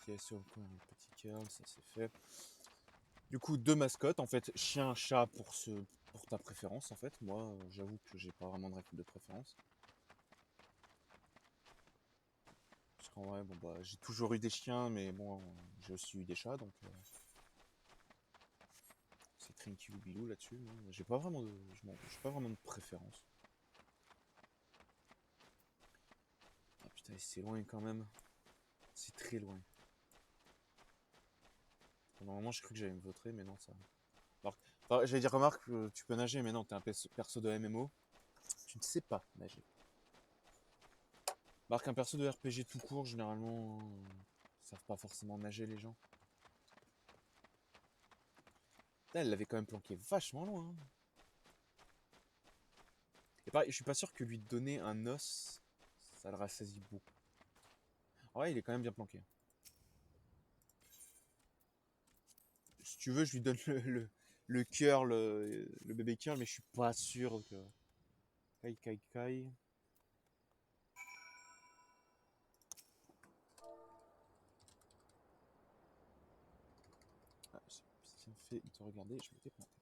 Ok, sur le point, le petit curl, ça c'est fait. Du coup, deux mascottes, en fait, chien, chat pour ta préférence, en fait. Moi, j'avoue que j'ai pas vraiment de règle de préférence. Parce qu'en vrai, bon bah, j'ai toujours eu des chiens, mais bon, j'ai aussi eu des chats, donc c'est tranquille bilou là-dessus. J'ai pas vraiment j'ai pas vraiment de préférence. Ah putain, c'est loin quand même. C'est très loin. Pendant un moment, j'ai cru que j'allais me vautrer, mais non, ça. Enfin, j'allais dire, remarque, tu peux nager, mais non, t'es un perso de MMO. Tu ne sais pas nager. Marque un perso de RPG tout court, généralement, ils savent pas forcément nager, les gens. Là, elle l'avait quand même planqué vachement loin, hein. Et pareil, je suis pas sûr que lui donner un os, ça le rassasie beaucoup. En vrai, il est quand même bien planqué. Si tu veux, je lui donne le cœur, le bébé cœur, mais je suis pas sûr que. Kai kai kai. Ah, j'ai bien fait de te regarder, je m'étais planté.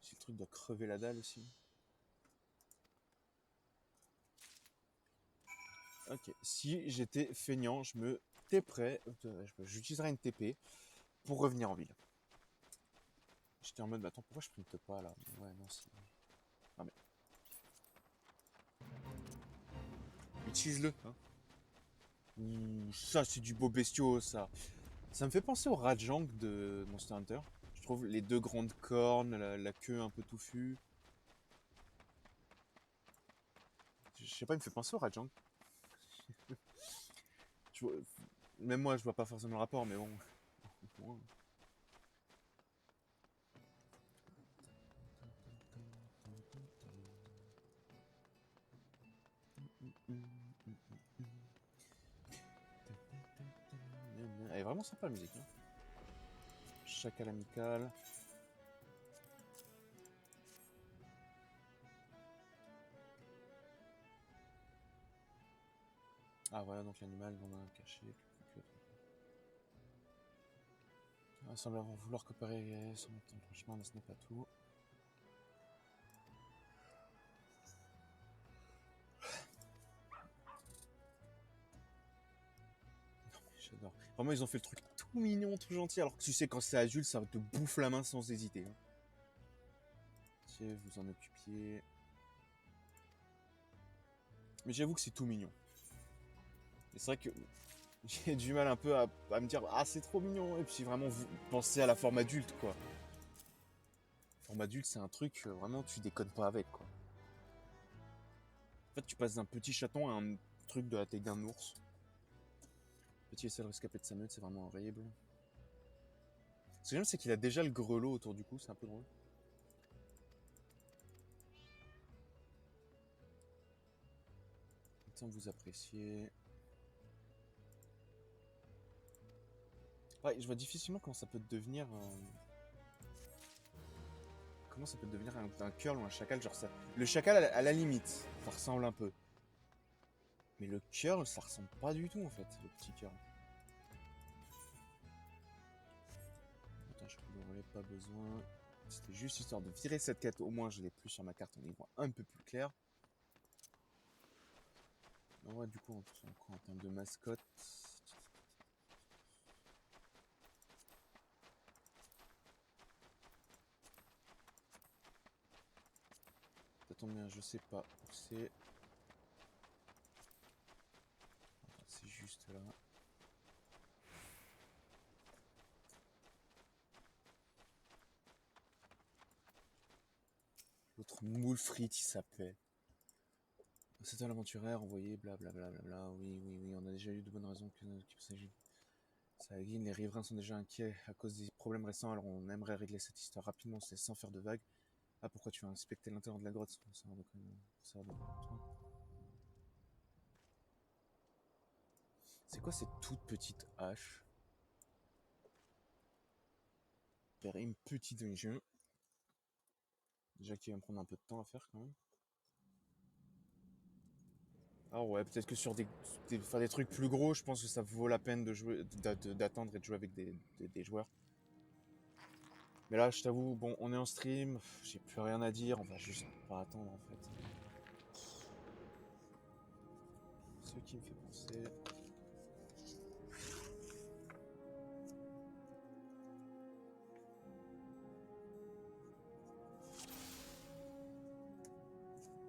Si le truc doit crever la dalle aussi. Ok, si j'étais feignant, je me TP'rais, j'utiliserais une TP pour revenir en ville. J'étais en mode, bah attends, pourquoi je printe pas là? Ouais, non, si. Non mais, utilise-le, hein. Ça, c'est du beau bestiau, ça. Ça me fait penser au Rajang de Monster Hunter. Je trouve les deux grandes cornes, la queue un peu touffue. Je sais pas, il me fait penser au Rajang. Tu vois, même moi, je vois pas forcément le rapport, mais bon. Bon. Elle est vraiment sympa la musique, hein. Chacal amical. Ah voilà, donc l'animal dans un cachet. Il semble avoir vouloir coopérer sur mon temps de chemin, mais ce n'est pas tout. J'adore. Vraiment, ils ont fait le truc tout mignon, tout gentil, alors que tu sais, quand c'est adulte, ça te bouffe la main sans hésiter, hein. Tiens, vous en occupiez. Mais j'avoue que c'est tout mignon. Et c'est vrai que j'ai du mal un peu à me dire, ah, c'est trop mignon, et puis vraiment vous pensez à la forme adulte, quoi. La forme adulte, c'est un truc, vraiment, tu déconnes pas avec, quoi. En fait, tu passes d'un petit chaton à un truc de la taille d'un ours. Petit essaie de rescaper de sa meute, c'est vraiment horrible. Ce que j'aime, c'est qu'il a déjà le grelot autour du cou, c'est un peu drôle. Tant vous appréciez. Ouais, je vois difficilement comment ça peut devenir. Comment ça peut devenir un curl ou un chacal, genre ça. Le chacal, à la limite, ça ressemble un peu. Mais le curl, ça ressemble pas du tout en fait, le petit curl. Attends, je peux le relais, pas besoin. C'était juste histoire de virer cette quête, au moins je l'ai plus sur ma carte, on y voit un peu plus clair. Ouais, du coup, en termes de mascotte. Ça tombe bien, je sais pas où c'est. C'est juste là. L'autre moule frite, il s'appelle. C'est un aventurière envoyé, blablabla. Oui, oui, oui, on a déjà eu de bonnes raisons qu'il s'agit. Ça guine, les riverains sont déjà inquiets à cause des problèmes récents, alors on aimerait régler cette histoire rapidement, c'est sans faire de vagues. Ah, pourquoi tu as inspecté l'intérieur de la grotte? C'est quoi cette toute petite hache? Faire une petite dungeon. Déjà qui va me prendre un peu de temps à faire quand même. Ah ouais, peut-être que sur faire des trucs plus gros, je pense que ça vaut la peine de jouer, d'attendre et de jouer avec des joueurs. Mais là, je t'avoue, bon, on est en stream, j'ai plus rien à dire, on va juste pas attendre en fait. Ce qui me fait penser.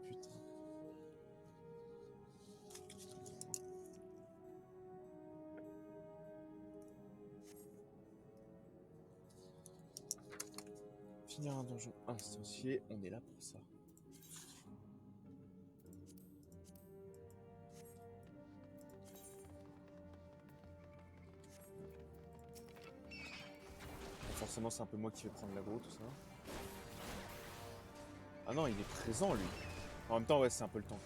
Putain. finir un donjon instancié, on est là pour ça. Forcément, c'est un peu moi qui vais prendre l'aggro, tout ça. Ah non, il est présent, lui. En même temps, ouais, c'est un peu le tank.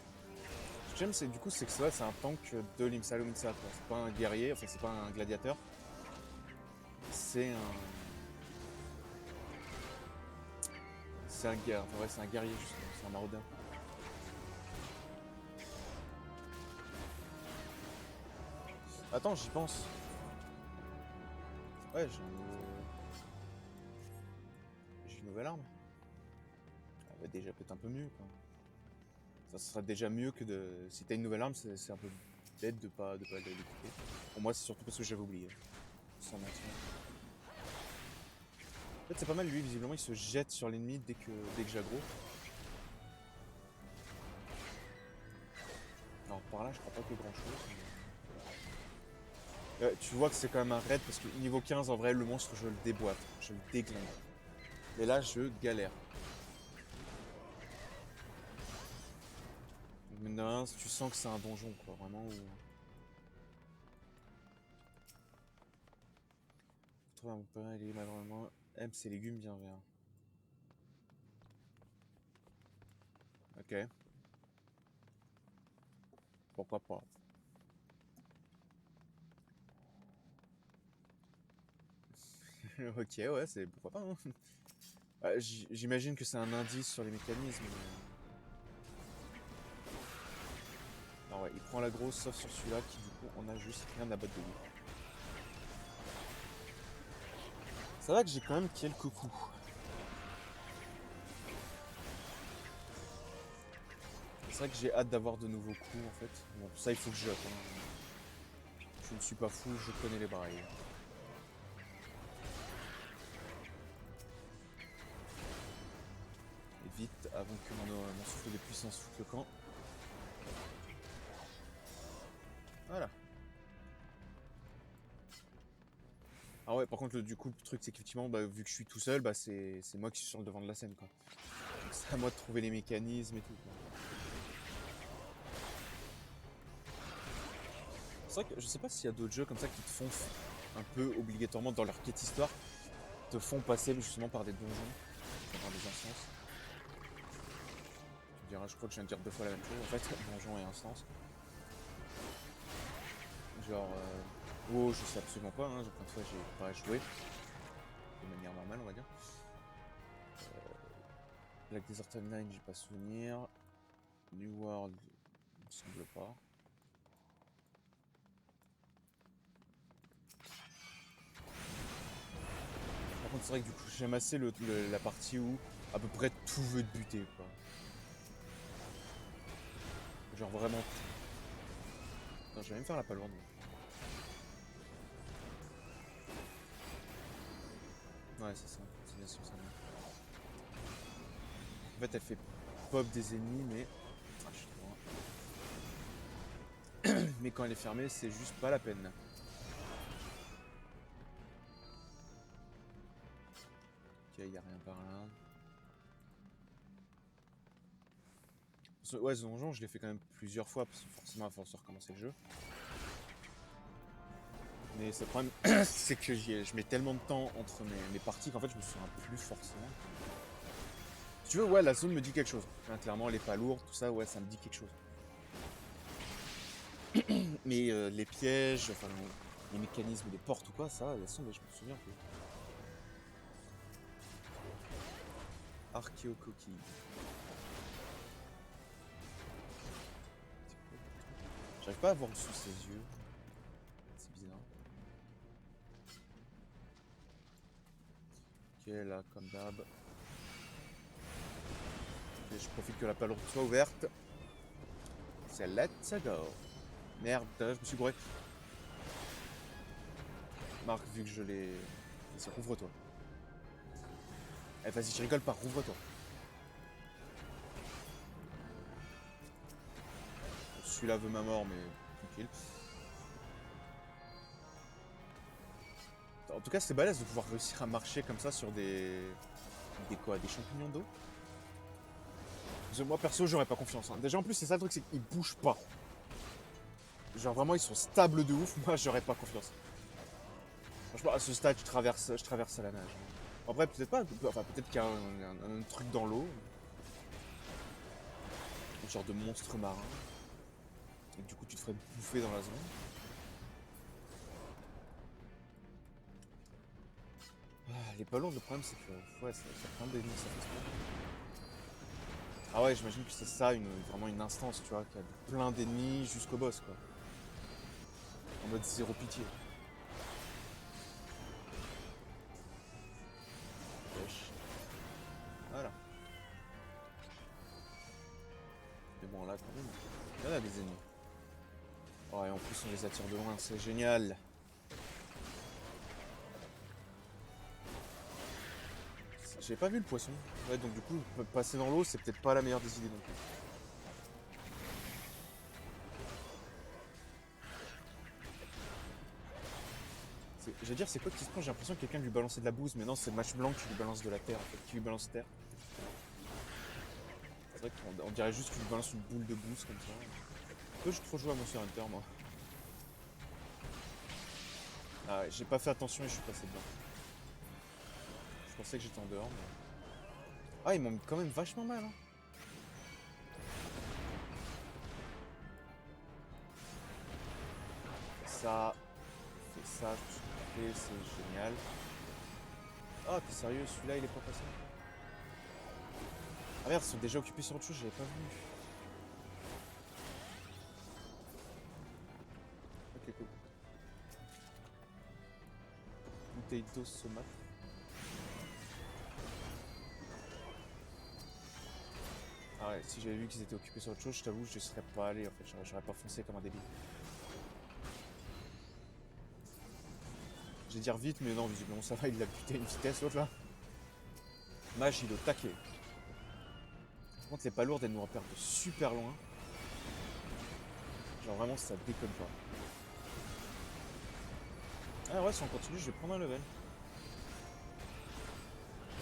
Ce que j'aime, c'est du coup, c'est que c'est un tank de l'Imsa Lominsa, quoi. C'est pas un guerrier, enfin, c'est pas un gladiateur. C'est un... C'est un guerrier, enfin, ouais, c'est un guerrier, justement. C'est un maraudeur. Attends, j'y pense. Ouais, j'ai une nouvelle arme. Elle va déjà peut-être un peu mieux, quoi. Ça sera déjà mieux que de... Si t'as une nouvelle arme, c'est un peu bête de pas l'équiper. Pour moi, c'est surtout parce que j'avais oublié. Sans mentir. En fait, c'est pas mal, lui, visiblement, il se jette sur l'ennemi dès que j'aggro. Alors par là, je crois pas que grand chose. Mais... tu vois que c'est quand même un raid parce que niveau 15, en vrai, le monstre, je le déboîte. Je le déglingue. Et là, je galère. Donc, mine de rien, tu sens que c'est un donjon, quoi, vraiment. Où... Trouver un peu, il est malheureusement. Aime ses légumes bien verts. Ok. Pourquoi pas. Ok, ouais, c'est pourquoi pas. Hein. J'imagine que c'est un indice sur les mécanismes. Non, ouais, il prend la grosse, sauf sur celui-là qui, du coup, on a juste rien à battre de lui. Ça va que j'ai quand même quelques coups. C'est vrai que j'ai hâte d'avoir de nouveaux coups, en fait. Bon, ça, il faut que je jette. Hein. Je ne suis pas fou, je connais les brailles. Et vite, avant que mon souffle de puissance foute le camp. Voilà. Ah ouais, par contre, du coup, le truc, c'est qu'effectivement, bah, vu que je suis tout seul, bah, c'est moi qui suis sur le devant de la scène, quoi. C'est à moi de trouver les mécanismes et tout, quoi. C'est vrai que je sais pas s'il y a d'autres jeux comme ça qui te font un peu obligatoirement dans leur quête histoire, te font passer justement par des donjons, par des instances. Tu me diras, je crois que je viens de dire 2 fois la même chose en fait, donjon et instance. Genre, oh, je sais absolument pas, hein, plein de fois j'ai pas joué, de manière normale on va dire. Black Desert Online, j'ai pas souvenir. New World, il me semble pas. Par contre, c'est vrai que du coup, j'aime assez la partie où à peu près tout veut te buter, quoi. Genre vraiment tout. Attends, je vais même faire la palourde. Ouais, c'est ça, c'est bien sûr ça. En fait, elle fait pop des ennemis, mais. Ah, je suis trop loin. Mais quand elle est fermée, c'est juste pas la peine. Ok, y a rien par là. Ouais, ce donjon, je l'ai fait quand même plusieurs fois, parce que forcément, à force de recommencer le jeu. Mais le problème, c'est que je mets tellement de temps entre mes parties qu'en fait, je me souviens plus forcément. Si tu veux, ouais, la zone me dit quelque chose. Enfin, clairement, elle est pas lourde, tout ça, ouais, ça me dit quelque chose. Mais les pièges, enfin, les mécanismes des portes ou quoi, ça, la zone, je me souviens plus. Archéocoquille. J'arrive pas à voir sous ses yeux. C'est bizarre. Ok, là, comme d'hab. Ok, je profite que la palourde soit ouverte. C'est let's go. Merde, je me suis gouré. Marc, vu que je l'ai... Vas-y, rouvre-toi. Eh, vas-y, je rigole pas, rouvre-toi. Celui-là veut ma mort, mais tranquille. En tout cas, c'est balèze de pouvoir réussir à marcher comme ça sur des Des quoi? Des champignons d'eau? Parce que moi perso j'aurais pas confiance. Hein. Déjà en plus c'est ça le truc, c'est qu'ils bougent pas. Genre vraiment ils sont stables de ouf, moi j'aurais pas confiance. Franchement à ce stade je traverse à la nage. Après peut-être pas, enfin peut-être qu'il y a un truc dans l'eau. Un genre de monstre marin. Et du coup tu te ferais bouffer dans la zone. Ah, les ballons, le problème c'est que ouais, ça prend des lignes, ça fait trop. Ah ouais, j'imagine que c'est ça, vraiment une instance, tu vois, qui a plein d'ennemis jusqu'au boss, quoi. En mode zéro pitié. Wesh. Voilà. Mais bon, là, quand même, il y en a des ennemis. Oh, et en plus, on les attire de loin, c'est génial. J'ai pas vu le poisson. Ouais, donc du coup, passer dans l'eau, c'est peut-être pas la meilleure des idées non plus. J'allais dire, c'est quoi qui se prend? J'ai l'impression que quelqu'un lui balançait de la bouse, mais non, c'est le match blanc qui lui balance de la terre, en fait, qui lui balance terre. C'est vrai qu'on dirait juste qu'il lui balance une boule de bouse comme ça. Pourquoi j'ai trop joué à Monster Hunter, moi? Ah ouais, j'ai pas fait attention et je suis passé dedans. Je pensais que j'étais en dehors, mais... Ah, ils m'ont mis quand même vachement mal, hein. Ça... Fais ça, tout ce c'est génial. Ah, t'es sérieux, celui-là, il est pas passé? Ah merde, ils sont déjà occupés sur autre chose, j'avais pas vu. Ok, cool. Bouteille d'eau saumâtre. Ah ouais, si j'avais vu qu'ils étaient occupés sur autre chose, je t'avoue, je serais pas allé en fait, j'aurais pas foncé comme un débile. Je vais dire vite, mais non, visiblement ça va, il l'a buté à une vitesse l'autre là. Mage, il est au taquet. Par contre, les palourdes, elles nous repèrent de super loin. Genre vraiment, ça déconne pas. Ah ouais, si on continue, je vais prendre un level.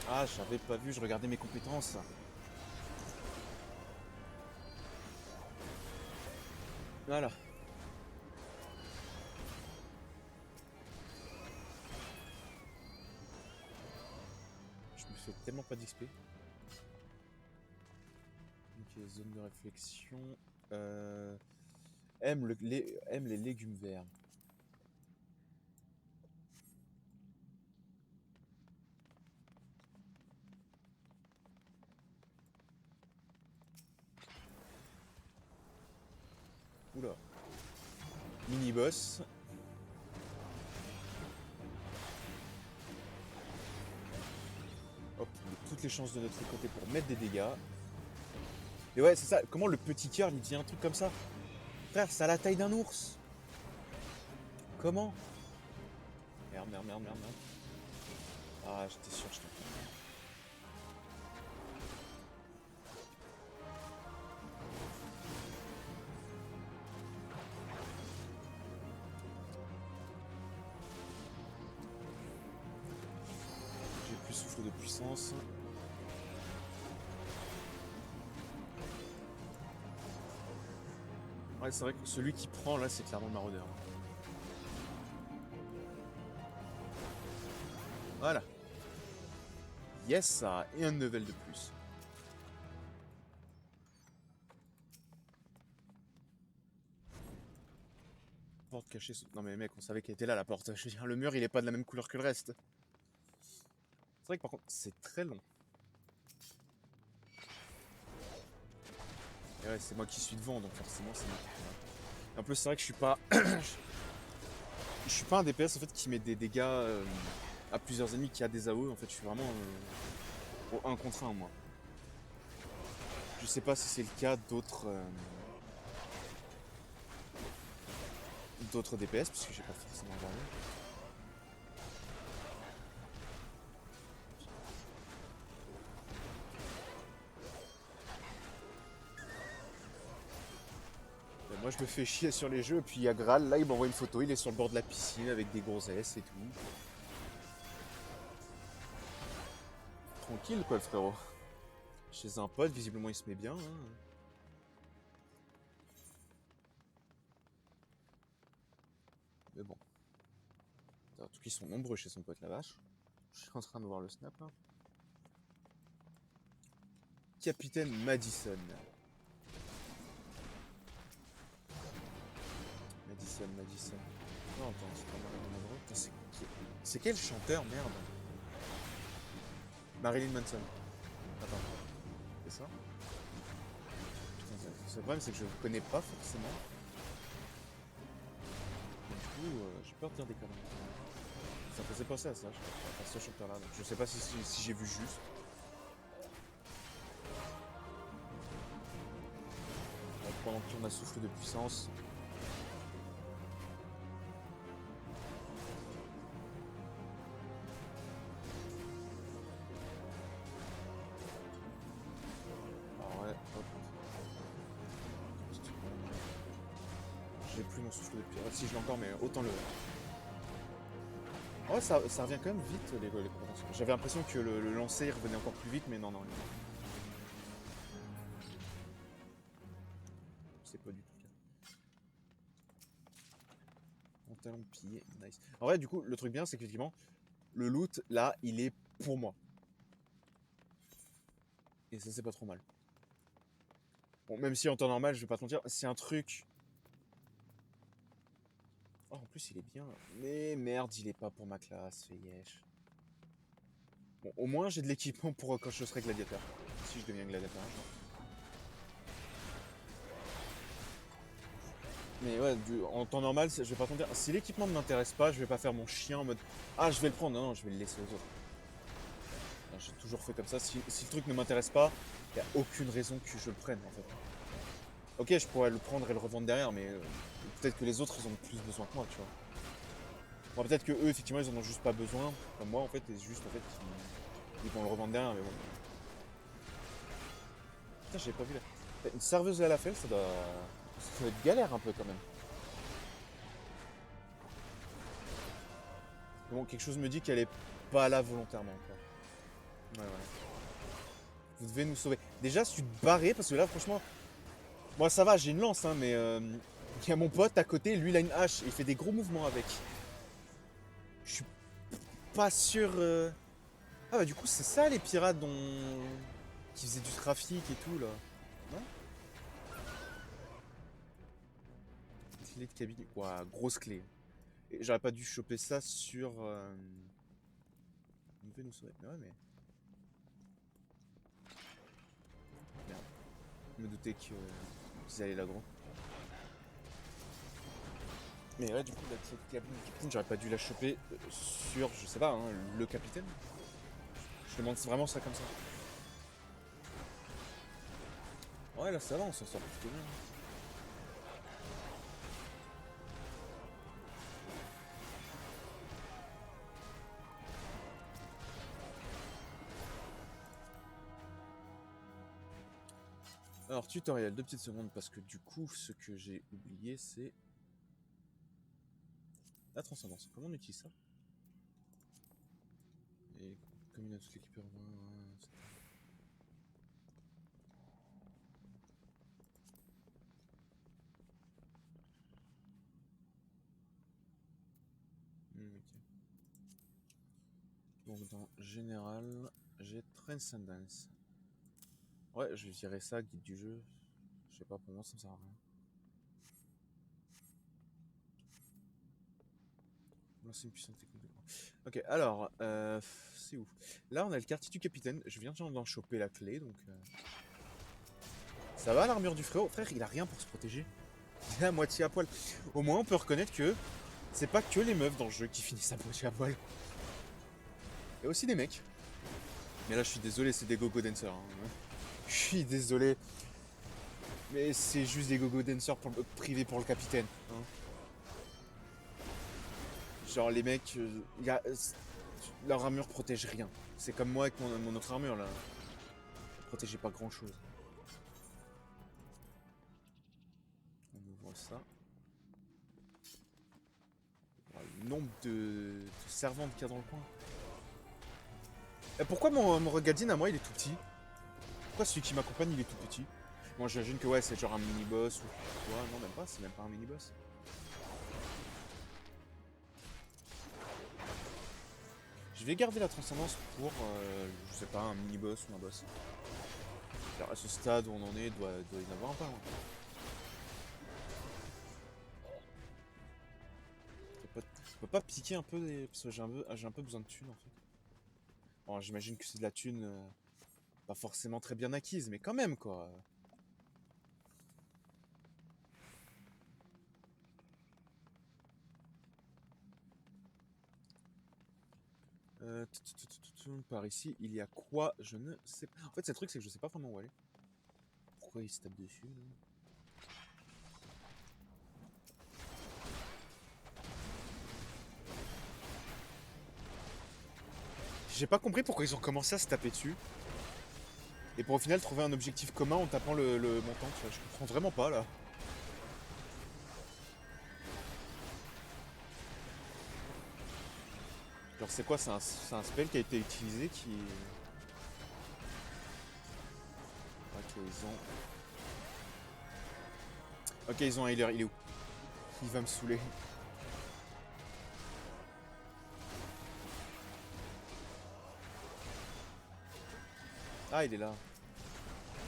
Ah, j'avais pas vu, je regardais mes compétences. Voilà. Je me fais tellement pas d'XP. Ok, zone de réflexion. Aime les légumes verts. Oula. Mini-boss. Hop, toutes les chances de notre côté pour mettre des dégâts. Et ouais, c'est ça. Comment le petit cœur, il dit un truc comme ça? Frère, c'est à la taille d'un ours. Comment? Merde, merde, merde, merde, merde. Ah, j'étais sûr, je t'en prie. J'ai plus souffle de puissance. Ouais, c'est vrai que celui qui prend là, c'est clairement le maraudeur. Voilà. Yes, ça. Et un level de plus. Porte cachée. Non mais mec, on savait qu'elle était là la porte. Je veux dire, le mur, il est pas de la même couleur que le reste. C'est vrai que par contre, c'est très long. Et ouais, c'est moi qui suis devant, donc forcément, c'est moi qui prends. En plus, c'est vrai que je suis pas... je suis pas un DPS en fait qui met des dégâts à plusieurs ennemis qui a des AOE. En fait, je suis vraiment au 1 contre 1 moi. Je sais pas si c'est le cas d'autres DPS, parce que j'ai pas forcément regardé. Moi je me fais chier sur les jeux, et puis il y a Graal, là il m'envoie une photo, il est sur le bord de la piscine avec des gonzesses et tout. tranquille quoi le frérot. Chez un pote, visiblement il se met bien. Hein. Mais bon. En tout cas ils sont nombreux chez son pote la vache. Je suis en train de voir le snap là. Capitaine Madison. Madison. Non, attends, c'est pas mal. C'est quel chanteur, merde? Marilyn Manson. Attends, c'est ça? Putain, le problème, c'est que je ne connais pas forcément. Du coup, j'ai peur de dire des conneries. Ça me faisait penser à ça, je crois, à ce chanteur-là. Donc je sais pas si j'ai vu juste. Pendant qu'on a souffle de puissance. Alors ouais, hop. J'ai plus mon souffle de puissance. Si je l'ai encore, mais autant le... Ouais, ça revient quand même vite, les compétences. J'avais l'impression que le lancer il revenait encore plus vite, mais non. C'est pas du tout le cas. Pantalon pillé, nice. En vrai, du coup, le truc bien, c'est qu'effectivement, le loot, là, il est pour moi. Et ça, c'est pas trop mal. Bon, même si en temps normal, je vais pas te mentir, c'est un truc... Oh, en plus, il est bien. Mais merde, il est pas pour ma classe, fais yesh. Bon, au moins, j'ai de l'équipement pour quand je serai gladiateur. Si je deviens gladiateur, genre. Mais ouais, en temps normal, je vais pas te mentir, si l'équipement ne m'intéresse pas, je vais pas faire mon chien en mode ah, je vais le prendre. Non, je vais le laisser aux autres. J'ai toujours fait comme ça. Si le truc ne m'intéresse pas, il n'y a aucune raison que je le prenne en fait. Ok, je pourrais le prendre et le revendre derrière, mais peut-être que les autres ils ont plus besoin que moi, tu vois. Bon, peut-être que eux effectivement ils en ont juste pas besoin, comme moi en fait, et juste en fait ils vont le revendre derrière, mais bon. Putain, j'avais pas vu là. Une serveuse à la fête, ça doit être galère un peu quand même. Bon, quelque chose me dit qu'elle est pas là volontairement, quoi. Ouais. Vous devez nous sauver. Déjà, je suis barré parce que là, franchement, moi ça va, j'ai une lance, hein, mais il y a mon pote à côté, lui il a une hache et il fait des gros mouvements avec. Je suis pas sûr. Ah bah du coup, c'est ça les pirates qui faisaient du trafic et tout là. Non? Clé de cabine. Ouah, grosse clé. Et j'aurais pas dû choper ça sur. Vous devez nous sauver. Mais ouais, mais. Merde. Je me doutais qu'ils allaient là gros. Mais ouais, du coup, la cabine du capitaine, j'aurais pas dû la choper sur, je sais pas, hein, le capitaine. Je demande vraiment ça comme ça. Ouais, là ça va, on s'en sort plutôt bien. Alors, tutoriel, 2 petites secondes, parce que du coup, ce que j'ai oublié, c'est la transcendance. Comment on utilise ça? Et comme il a toute l'équipe ok. Donc dans général, j'ai Transcendence. Ouais, je vais virer ça, guide du jeu. Je sais pas, pour moi ça me sert à rien. Lancer une puissante technique de poing. Ok, alors, c'est où? Là, on a le quartier du capitaine. Je viens d'en choper la clé, donc... Ça va l'armure du frérot? Frère, il a rien pour se protéger. Il est à moitié à poil. Au moins, on peut reconnaître que c'est pas que les meufs dans le jeu qui finissent à moitié à poil. Il y a aussi des mecs. Mais là, je suis désolé, c'est des gogo dancers. Hein. Je suis désolé. Mais c'est juste des gogo dancers privés pour le capitaine. Hein. Genre, les mecs, leur armure protège rien. C'est comme moi avec mon autre armure là. Ça protégeait pas grand chose. On ouvre ça. Le nombre de servantes qu'il y a dans le coin. Et pourquoi mon Regadin à moi il est tout petit? Pourquoi celui qui m'accompagne il est tout petit? Moi j'imagine que ouais c'est genre un mini-boss ou... Ouais non même pas, c'est même pas un mini-boss. Je vais garder la transcendance pour, je sais pas, un mini-boss ou un boss. Alors à ce stade où on en est, doit y en avoir un pas loin. Je peux pas piquer un peu des... Parce que j'ai un peu besoin de thunes en fait. Bon j'imagine que c'est de la thune pas forcément très bien acquise, mais quand même quoi. Par ici, il y a quoi? Je ne sais pas. En fait, c'est le truc, c'est que je sais pas vraiment où aller. Pourquoi il se tape dessus là? J'ai pas compris pourquoi ils ont commencé à se taper dessus. Et pour au final trouver un objectif commun en tapant le montant. Tu vois, je comprends vraiment pas là. Genre, c'est quoi? C'est un spell qui a été utilisé qui. Ok, ils ont. Ok, ils ont un healer. Il est où? Il va me saouler. Ah, il est là.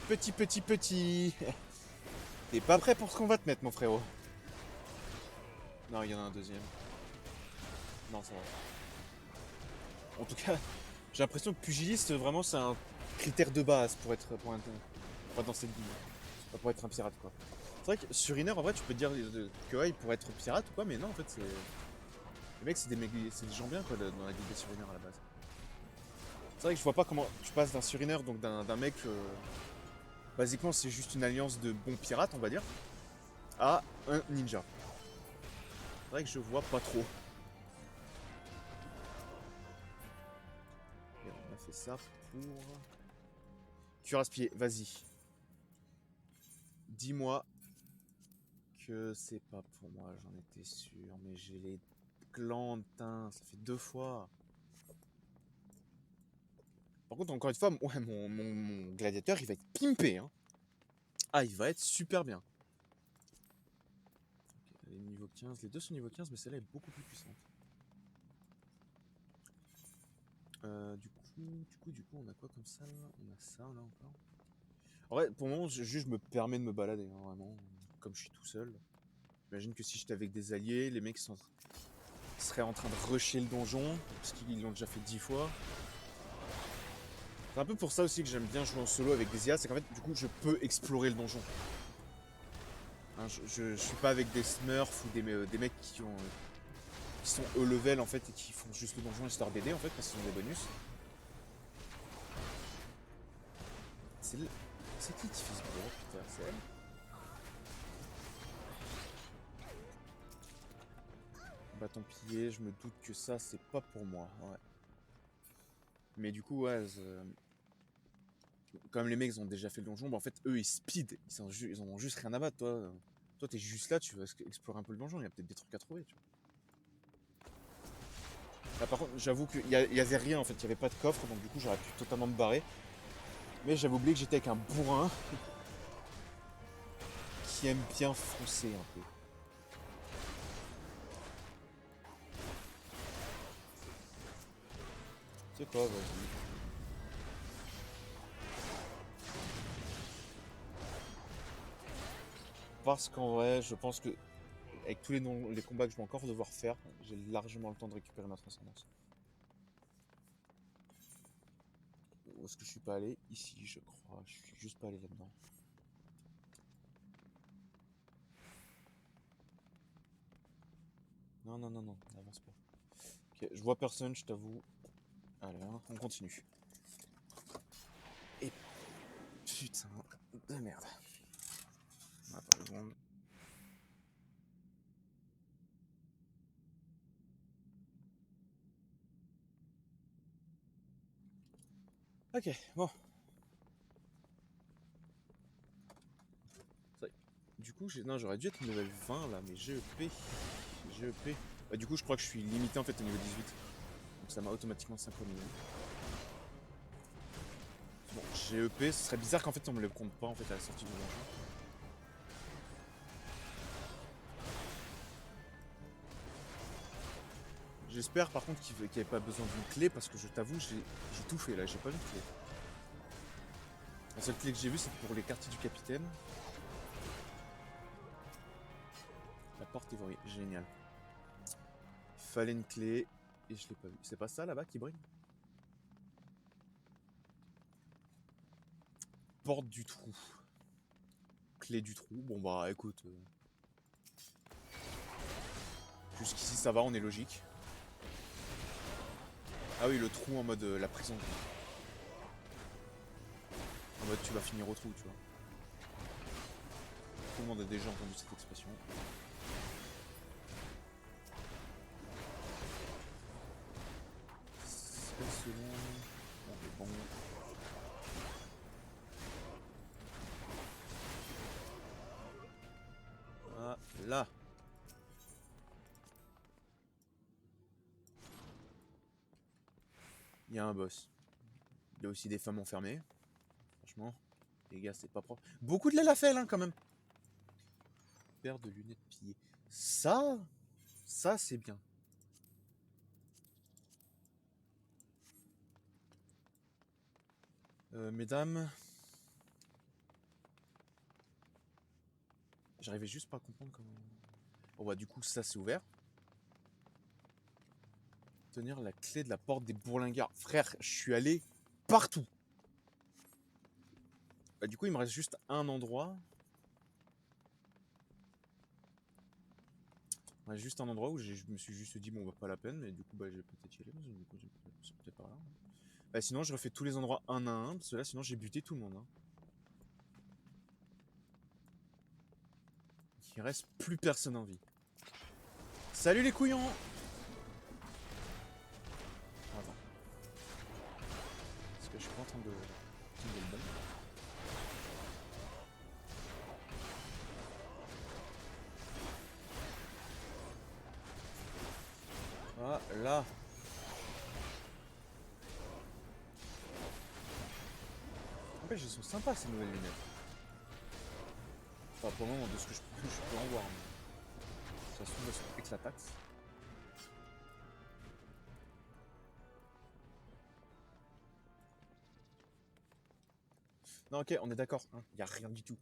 Petit. T'es pas prêt pour ce qu'on va te mettre, mon frérot. Non, il y en a un deuxième. Non, ça va. En tout cas, j'ai l'impression que pugiliste, vraiment, c'est un critère de base pour être dans cette guilde. Pas pour être un pirate, quoi. C'est vrai que sur Inner, en vrai, tu peux te dire que ouais, il pourrait être pirate ou quoi, mais non, en fait, c'est. Les mecs, c'est des gens bien, quoi, dans la guilde des Suriners à la base. C'est vrai que je vois pas comment tu passes d'un Suriner, donc d'un mec. Basiquement, c'est juste une alliance de bons pirates, on va dire, à un ninja. C'est vrai que je vois pas trop. Et on a fait ça pour. Cuirasse pied, vas-y. Dis-moi que c'est pas pour moi, j'en étais sûr, mais j'ai les glandes, ça fait 2 fois. Par contre, encore une fois, ouais, mon gladiateur, il va être pimpé. Hein. Ah, il va être super bien. Ok, elle est niveau 15. Les deux sont niveau 15, mais celle-là est beaucoup plus puissante. Du coup, on a quoi comme ça là? On a ça là encore. En vrai, pour le moment, juste je me permets de me balader, hein, vraiment. Comme je suis tout seul. J'imagine que si j'étais avec des alliés, les mecs seraient en train de rusher le donjon, parce qu'ils l'ont déjà fait 10 fois. C'est un peu pour ça aussi que j'aime bien jouer en solo avec des IA, c'est qu'en fait, du coup, je peux explorer le donjon. Hein, je suis pas avec des smurfs ou des mecs qui sont haut level en fait et qui font juste le donjon histoire d'aider en fait parce qu'ils ont des bonus. C'est qui fait ce bruit? Putain, c'est elle? Bâton pillé, je me doute que ça c'est pas pour moi, ouais. Mais du coup, ouais, comme les mecs ont déjà fait le donjon, bah en fait eux ils speed, ils en ont juste rien à battre, toi. Toi t'es juste là, tu vas explorer un peu le donjon, il y a peut-être des trucs à trouver, tu vois. Là par contre, j'avoue qu'il y avait rien en fait, il y avait pas de coffre, donc du coup j'aurais pu totalement me barrer. Mais j'avais oublié que j'étais avec un bourrin qui aime bien foncer un peu. C'est quoi, vas-y. Parce qu'en vrai, je pense que avec tous les combats que je vais encore devoir faire, j'ai largement le temps de récupérer ma transcendance. Où est-ce que je suis pas allé? Ici, je crois. Je suis juste pas allé là-dedans. Non, n'avance pas. Ok, je vois personne, je t'avoue. Allez, hein, on continue. Et putain de merde. Attends une seconde. Ok, bon. Du coup, non, j'aurais dû être level 20 là, mais GEP. GEP. Bah, du coup, je crois que je suis limité en fait au niveau 18. Donc ça m'a automatiquement synchronisé. Bon, j'ai EP, ce serait bizarre qu'en fait on me le compte pas en fait à la sortie du donjon. J'espère par contre qu'il n'y avait pas besoin d'une clé parce que je t'avoue, j'ai tout fait là, j'ai pas vu de clé. La seule clé que j'ai vue c'est pour les quartiers du capitaine. La porte est verrouillée, génial. Il fallait une clé et je l'ai pas vue. C'est pas ça là-bas qui brille? Porte du trou. Clé du trou, bon bah écoute. Jusqu'ici ça va, on est logique. Ah oui, le trou en mode la prison. En mode tu vas finir au trou, tu vois. Tout le monde a déjà entendu cette expression. C'est selon... On est bon. Ah, là. Il y a un boss. Il y a aussi des femmes enfermées. Franchement, les gars, c'est pas propre. Beaucoup de l'élafel, hein, quand même. Paire de lunettes pillées. Ça c'est bien. Mesdames, j'arrivais juste pas à comprendre comment... Bon bah du coup, ça c'est ouvert. Tenir la clé de la porte des bourlinguards. Frère, je suis allé partout. Bah du coup, il me reste juste un endroit. Ouais, juste un endroit où je me suis juste dit, bon, bah pas la peine, mais du coup, bah je vais peut-être y aller, parce que du coup, c'est peut-être pas là. Bah, sinon, je refais tous les endroits un à un, parce que là, sinon, j'ai buté tout le monde. Hein. Il reste plus personne en vie. Salut les couillons! Attends. Parce que je suis pas en train de tomber le bon. Ah, là! En fait, elles sont sympas ces nouvelles lunettes. Enfin, pour le moment, de ce que je peux en voir. Mais... ça se trouve, elles sont éclataxes. Non, ok, on est d'accord. Hein. Y a rien du tout.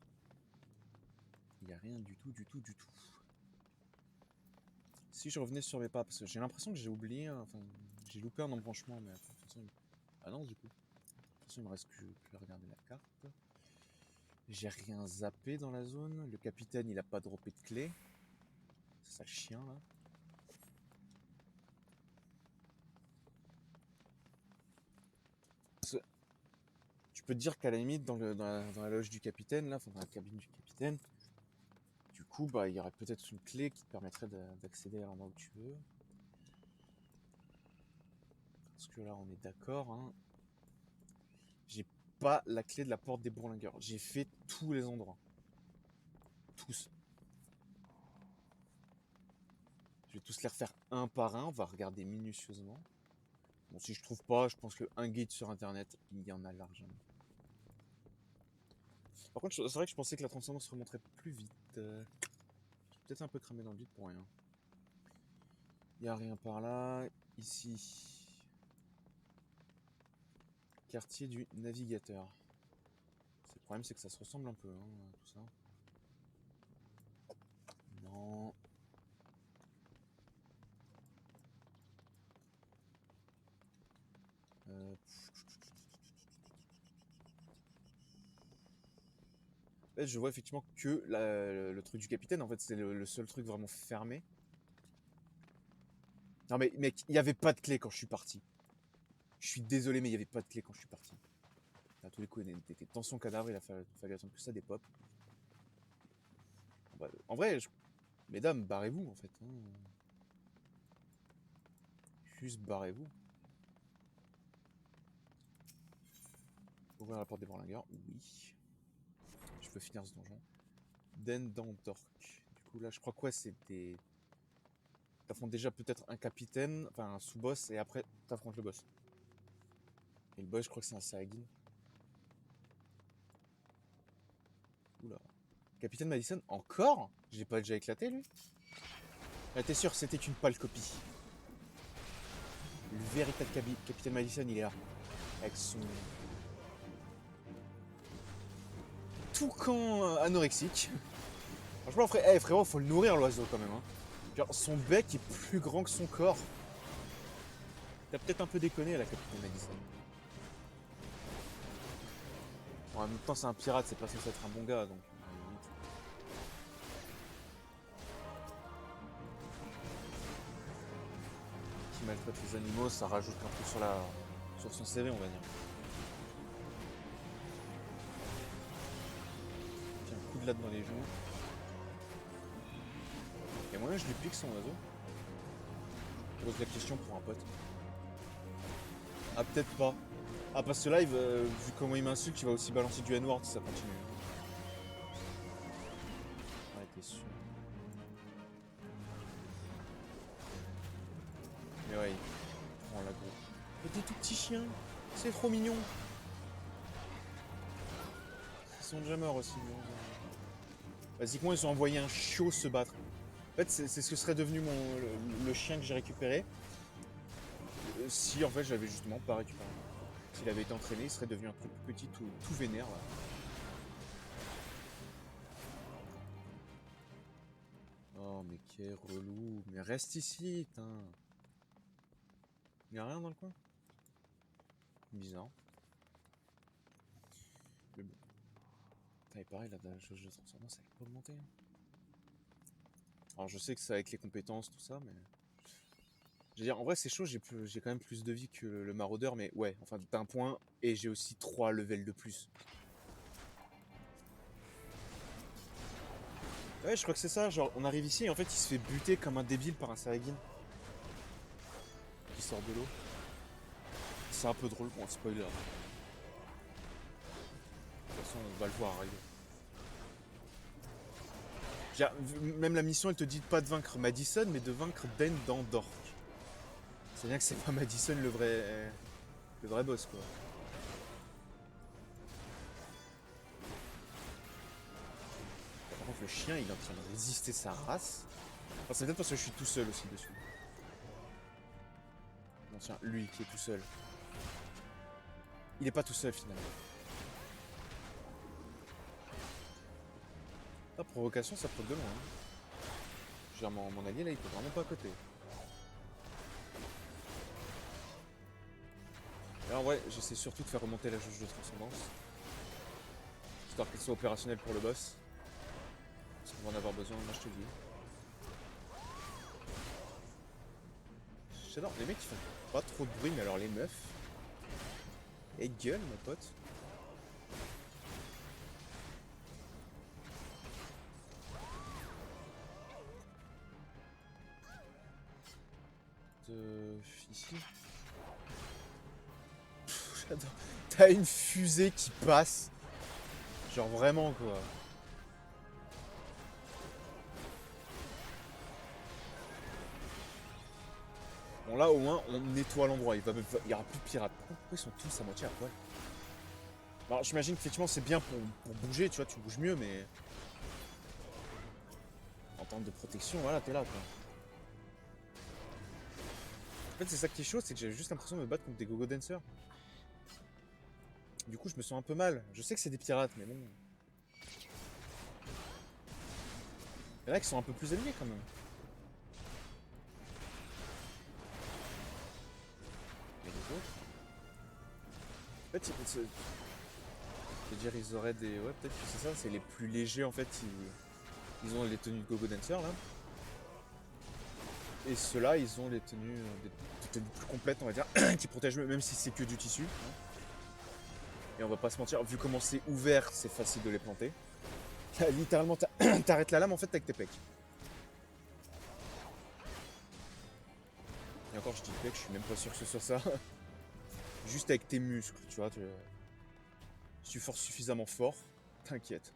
Y a rien du tout, du tout, du tout. Si je revenais sur mes pas, parce que j'ai l'impression que j'ai oublié, enfin, j'ai loupé un embranchement, mais de toute façon, ah non, du coup. De toute façon, il me reste que à regarder la carte. J'ai rien zappé dans la zone. Le capitaine, il a pas droppé de clé. C'est ça le chien, là. Tu peux te dire qu'à la limite, dans la loge du capitaine, là, enfin, dans la cabine du capitaine, du coup, bah, il y aurait peut-être une clé qui te permettrait d'accéder à l'endroit où tu veux. Parce que là, on est d'accord, hein. J'ai pas la clé de la porte des bourlingueurs. J'ai fait tous les endroits. Tous. Je vais tous les refaire un par un. On va regarder minutieusement. Bon, si je trouve pas, je pense qu'un guide sur internet, il y en a largement. Par contre, c'est vrai que je pensais que la transcendance remonterait plus vite. J'ai peut-être un peu cramé dans le vide pour rien. Il n'y a rien par là. Ici. Quartier du navigateur. Le problème, c'est que ça se ressemble un peu, hein, tout ça. Non. Euh... En fait, je vois effectivement que le truc du capitaine, en fait, c'est le seul truc vraiment fermé. Non mais mec, il n'y avait pas de clé quand je suis parti. Je suis désolé, mais il n'y avait pas de clé quand je suis parti. À tous les coups, on était dans son cadavre, il a fallu attendre que ça dépop. Bah, en vrai, mesdames, barrez-vous en fait. Hein. Juste barrez-vous. Ouvrir la porte des bourlingueurs, oui. Je peux finir ce donjon. Den d'Antork. Du coup, là, je crois que c'est des... T'affrontes déjà peut-être un capitaine, enfin un sous-boss, et après, t'affrontes le boss. Et le boss, je crois que c'est un Saagin. Capitaine Madison, encore? J'ai pas déjà éclaté, lui? Ah, t'es sûr, c'était une pâle copie. Le véritable Capitaine Madison, il est là. Avec son... toucan anorexique. Franchement, frérot, faut le nourrir, l'oiseau, quand même. Hein. Genre, son bec est plus grand que son corps. T'as peut-être un peu déconné, la Capitaine Madison. Bon, en même temps, c'est un pirate, c'est pas censé être un bon gars, donc... Qui maltraite les animaux, ça rajoute un peu sur son CV, on va dire. Tiens, un coup de latte dans les joues. Et moi, je lui pique son oiseau. Je pose la question pour un pote. Ah, peut-être pas. Ah, parce que là, vu comment il m'insulte, il va aussi balancer du N-word si ça continue. Ouais, t'es sûr. Mais ouais, il prend la go. Mais des tout petits chiens, c'est trop mignon. Ils sont jamais aussi mignons. Basiquement, ils ont envoyé un chiot se battre. En fait, c'est ce que serait devenu le chien que j'ai récupéré. Si en fait, j'avais justement pas récupéré. S'il avait été entraîné, il serait devenu un truc petit, tout vénère. Là. Oh, mais quel relou. Mais reste ici, putain. Y'a rien dans le coin? Bizarre. Mais bon. Putain, et pareil, là, la jauge de transcendance, elle est pas augmentée. Alors, je sais que c'est avec les compétences, tout ça, mais... Je veux dire, en vrai, c'est chaud, j'ai quand même plus de vie que le maraudeur, mais ouais, enfin, d'un point, et j'ai aussi 3 levels de plus. Ouais, je crois que c'est ça, genre, on arrive ici, et en fait, il se fait buter comme un débile par un Sarigin. Qui sort de l'eau. C'est un peu drôle pour un spoiler. De toute façon, on va le voir arriver. Même la mission, elle te dit pas de vaincre Madison, mais de vaincre Den dans Dork. C'est bien que c'est pas Madison le vrai boss, quoi. Par contre, le chien, il est en train de résister sa race. Enfin, c'est peut-être parce que je suis tout seul aussi dessus. Bon, tiens, lui qui est tout seul. Il est pas tout seul, finalement. La provocation, ça peut de loin. Hein. Je veux dire, mon allié, là, il peut vraiment pas à côté. Et en vrai, j'essaie surtout de faire remonter la jauge de transcendance. Histoire qu'elle soit opérationnelle pour le boss. Parce qu'on va en avoir besoin, moi je te le dis. J'adore, les mecs ils font pas trop de bruit, mais alors les meufs. Et gueule, mon pote. Ici. J'adore. T'as une fusée qui passe. Genre vraiment quoi. Bon là au moins on nettoie l'endroit, il y aura plus de pirates. Pourquoi ils sont tous à moitié à poil? Alors j'imagine qu'effectivement c'est bien pour bouger, tu vois, tu bouges mieux, mais... En termes de protection, voilà, t'es là quoi. En fait c'est ça qui est chaud, c'est que j'ai juste l'impression de me battre contre des gogo dancers. Du coup je me sens un peu mal. Je sais que c'est des pirates, mais bon... Il y en a qui sont un peu plus alignés quand même. Et les autres? En fait, je veux dire, ils auraient des... Ouais, peut-être que c'est ça, c'est les plus légers en fait, ils ont les tenues de gogo dancer là. Et ceux-là, ils ont les tenues, des tenues plus complètes, on va dire, qui protègent même si c'est que du tissu. Hein. Et on va pas se mentir, vu comment c'est ouvert, c'est facile de les planter. Littéralement, t'arrêtes la lame en fait avec tes pecs. Et encore, je dis pecs, je suis même pas sûr que ce soit ça. Juste avec tes muscles, tu vois. Si tu forces suffisamment fort, t'inquiète.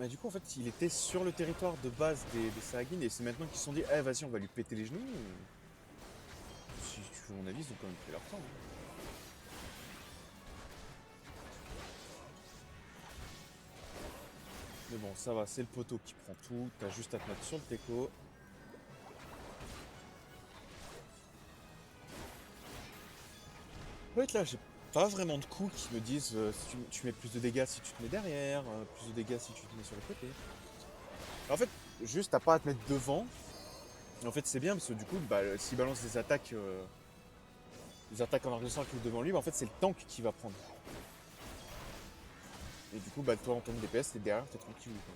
Bah du coup en fait il était sur le territoire de base des Saiyajin et c'est maintenant qu'ils se sont dit eh vas-y on va lui péter les genoux. Si tu veux mon avis ils ont quand même pris leur temps. Hein. Mais bon ça va, c'est le poteau qui prend tout, t'as juste à te mettre sur le teco. En fait là j'ai pas vraiment de coups qui me disent si tu mets plus de dégâts si tu te mets derrière, plus de dégâts si tu te mets sur le côté. En fait juste t'as pas à te mettre devant. En fait c'est bien parce que du coup bah, s'il balance des attaques en arc de 5 devant lui, bah, en fait c'est le tank qui va prendre. Et du coup bah toi en tant que DPS t'es derrière, t'es tranquille. Quoi.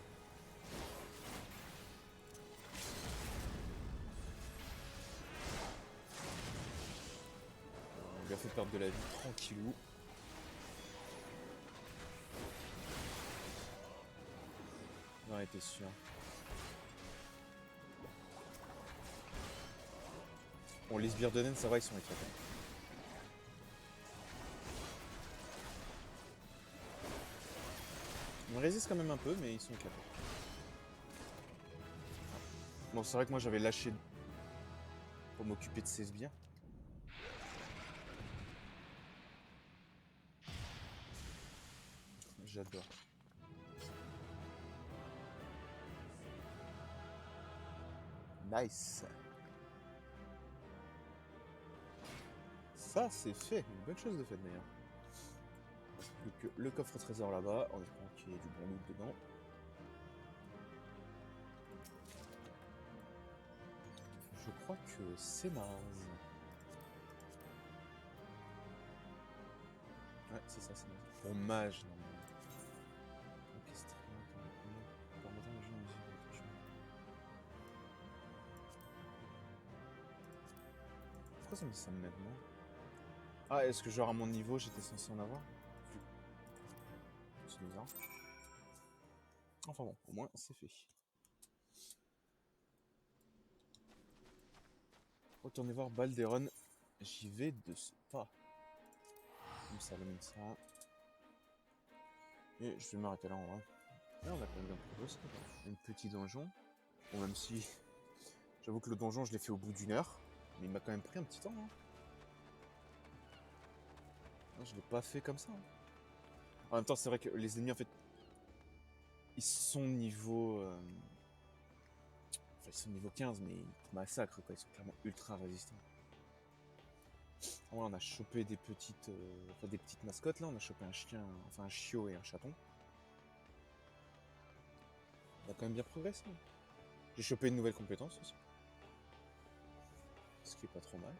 On lui a fait perdre de la vie tranquillou. Ouais t'es sûr. Bon les sbires de naine ça va ils sont éclatés. Ils résistent quand même un peu mais ils sont éclatés. Bon c'est vrai que moi j'avais lâché pour m'occuper de ces sbires. J'adore. Nice. Ça c'est fait, une bonne chose de fait d'ailleurs. Donc le coffre au trésor là-bas, en espérant qu'il y ait du bon loot dedans. Je crois que c'est naze. Ouais, c'est ça, c'est naze. Pour mage, normalement. Orchestré, permettant les gens de musique d'attention. Pourquoi ça me dit ça maintenant? Ah, est-ce que genre à mon niveau j'étais censé en avoir? C'est bizarre. Enfin bon, au moins c'est fait. Retournez voir Balderon. J'y vais de ce pas. Comme ça, ça. Et je vais m'arrêter là en vrai. Là, on a quand même bien progressé. Un petit donjon. Bon, même si j'avoue que le donjon, je l'ai fait au bout d'une heure. Mais il m'a quand même pris un petit temps. Hein. Non, je l'ai pas fait comme ça. Hein. En même temps, c'est vrai que les ennemis, en fait, ils sont niveau. Enfin, ils sont niveau 15, mais ils te massacrent, quoi. Ils sont clairement ultra résistants. Ouais, on a chopé des petites, enfin, des petites mascottes là. On a chopé un chien, enfin un chiot et un chaton. On a quand même bien progressé. Hein. J'ai chopé une nouvelle compétence aussi. Ce qui est pas trop mal.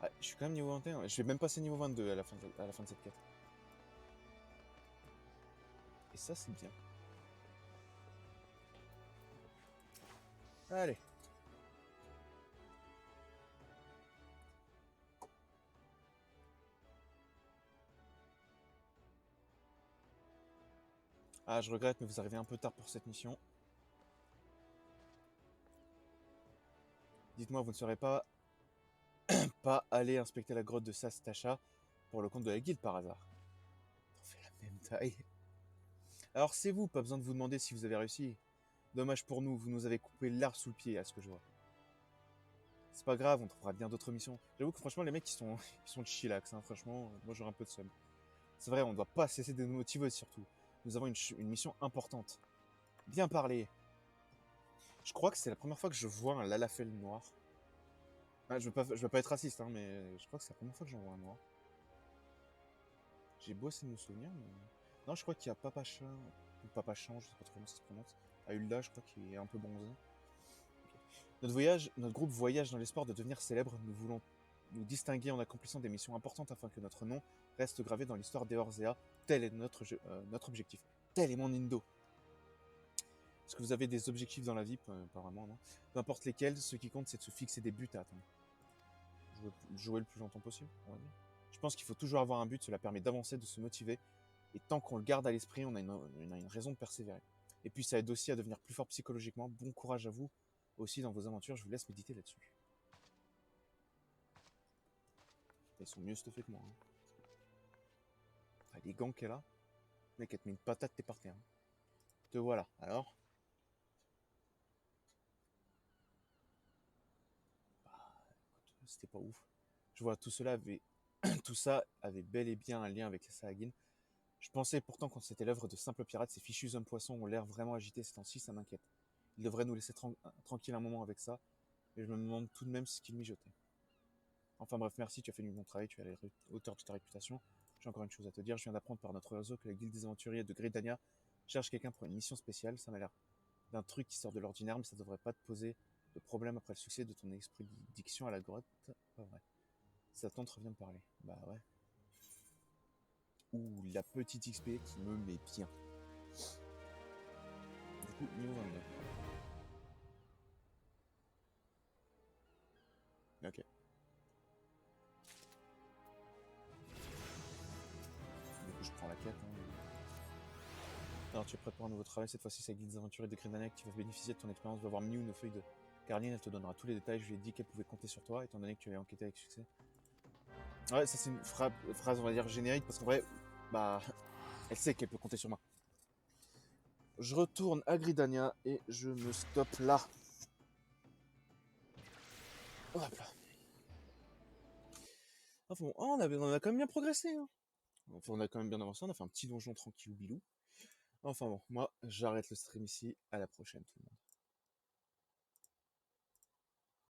Ah, je suis quand même niveau 21. Je vais même passer niveau 22 à la fin de cette quête. Et ça, c'est bien. Allez. Ah, je regrette, mais vous arrivez un peu tard pour cette mission. Dites-moi, vous ne serez pas aller inspecter la grotte de Sastacha pour le compte de la guilde par hasard. On fait la même taille. Alors c'est vous, pas besoin de vous demander si vous avez réussi. Dommage pour nous, vous nous avez coupé l'arbre sous le pied, à ce que je vois. C'est pas grave, on trouvera bien d'autres missions. J'avoue que franchement, les mecs, ils sont chillax, hein, franchement, moi j'aurais un peu de somme. C'est vrai, on ne doit pas cesser de nous motiver surtout. Nous avons une mission importante. Bien parler. Je crois que c'est la première fois que je vois un Lalafell noir. Ah, je veux pas être raciste, hein, mais je crois que c'est la première fois que j'en vois un noir. J'ai beau essayer de me souvenir, mais... Non, je crois qu'il y a Papachan, ou Papachan, je sais pas trop comment ça se prononce. À Hulda, je crois qu'il est un peu bronzé. Notre groupe voyage dans l'espoir de devenir célèbre. Nous voulons nous distinguer en accomplissant des missions importantes afin que notre nom reste gravé dans l'histoire d'Eorzea. Tel est notre objectif. Tel est mon Indo. Est-ce que vous avez des objectifs dans la vie? Apparemment, non. Peu importe lesquels, ce qui compte, c'est de se fixer des buts à atteindre. Jouer le plus longtemps possible, on va dire. Je pense qu'il faut toujours avoir un but, cela permet d'avancer, de se motiver. Et tant qu'on le garde à l'esprit, on a une raison de persévérer. Et puis ça aide aussi à devenir plus fort psychologiquement. Bon courage à vous aussi dans vos aventures, je vous laisse méditer là-dessus. Ils sont mieux stuffés que moi. Hein. Ah, les gants qu'elle a, mec, elle te met une patate, t'es par terre. Hein. Te voilà. Alors, écoute, c'était pas ouf. Je vois, tout ça avait bel et bien un lien avec les Saiyajin. Je pensais pourtant quand c'était l'œuvre de simples pirates, ces fichus hommes poissons ont l'air vraiment agités ces temps-ci, ça m'inquiète. Ils devraient nous laisser tranquille un moment avec ça, et je me demande tout de même ce qu'ils mijotaient. Enfin bref, merci, tu as fait du bon travail, tu es à la hauteur de ta réputation. J'ai encore une chose à te dire, je viens d'apprendre par notre réseau que la guilde des aventuriers de Gridania cherche quelqu'un pour une mission spéciale. Ça m'a l'air d'un truc qui sort de l'ordinaire, mais ça devrait pas te poser de problème après le succès de ton expédition à la grotte. Pas vrai. Sa tante revient me parler. Bah ouais. Ouh, la petite XP qui me met bien. Du coup, niveau 22. Ok. Du coup, je prends la quête. Hein. Alors, tu es prêt pour un nouveau travail. Cette fois-ci, c'est la guilde des aventuriers de Gridania qui va bénéficier de ton expérience. Va voir Mew, nos feuilles de Carline. Elle te donnera tous les détails. Je lui ai dit qu'elle pouvait compter sur toi, étant donné que tu avais enquêté avec succès. Ouais, ça, c'est une phrase, on va dire, générique, parce qu'en vrai, bah, elle sait qu'elle peut compter sur moi. Je retourne à Gridania et je me stoppe là. Hop là. Enfin bon, on a quand même bien progressé. Hein. Enfin, on a quand même bien avancé. On a fait un petit donjon tranquille bilou. Enfin bon, moi, j'arrête le stream ici. À la prochaine, tout le monde.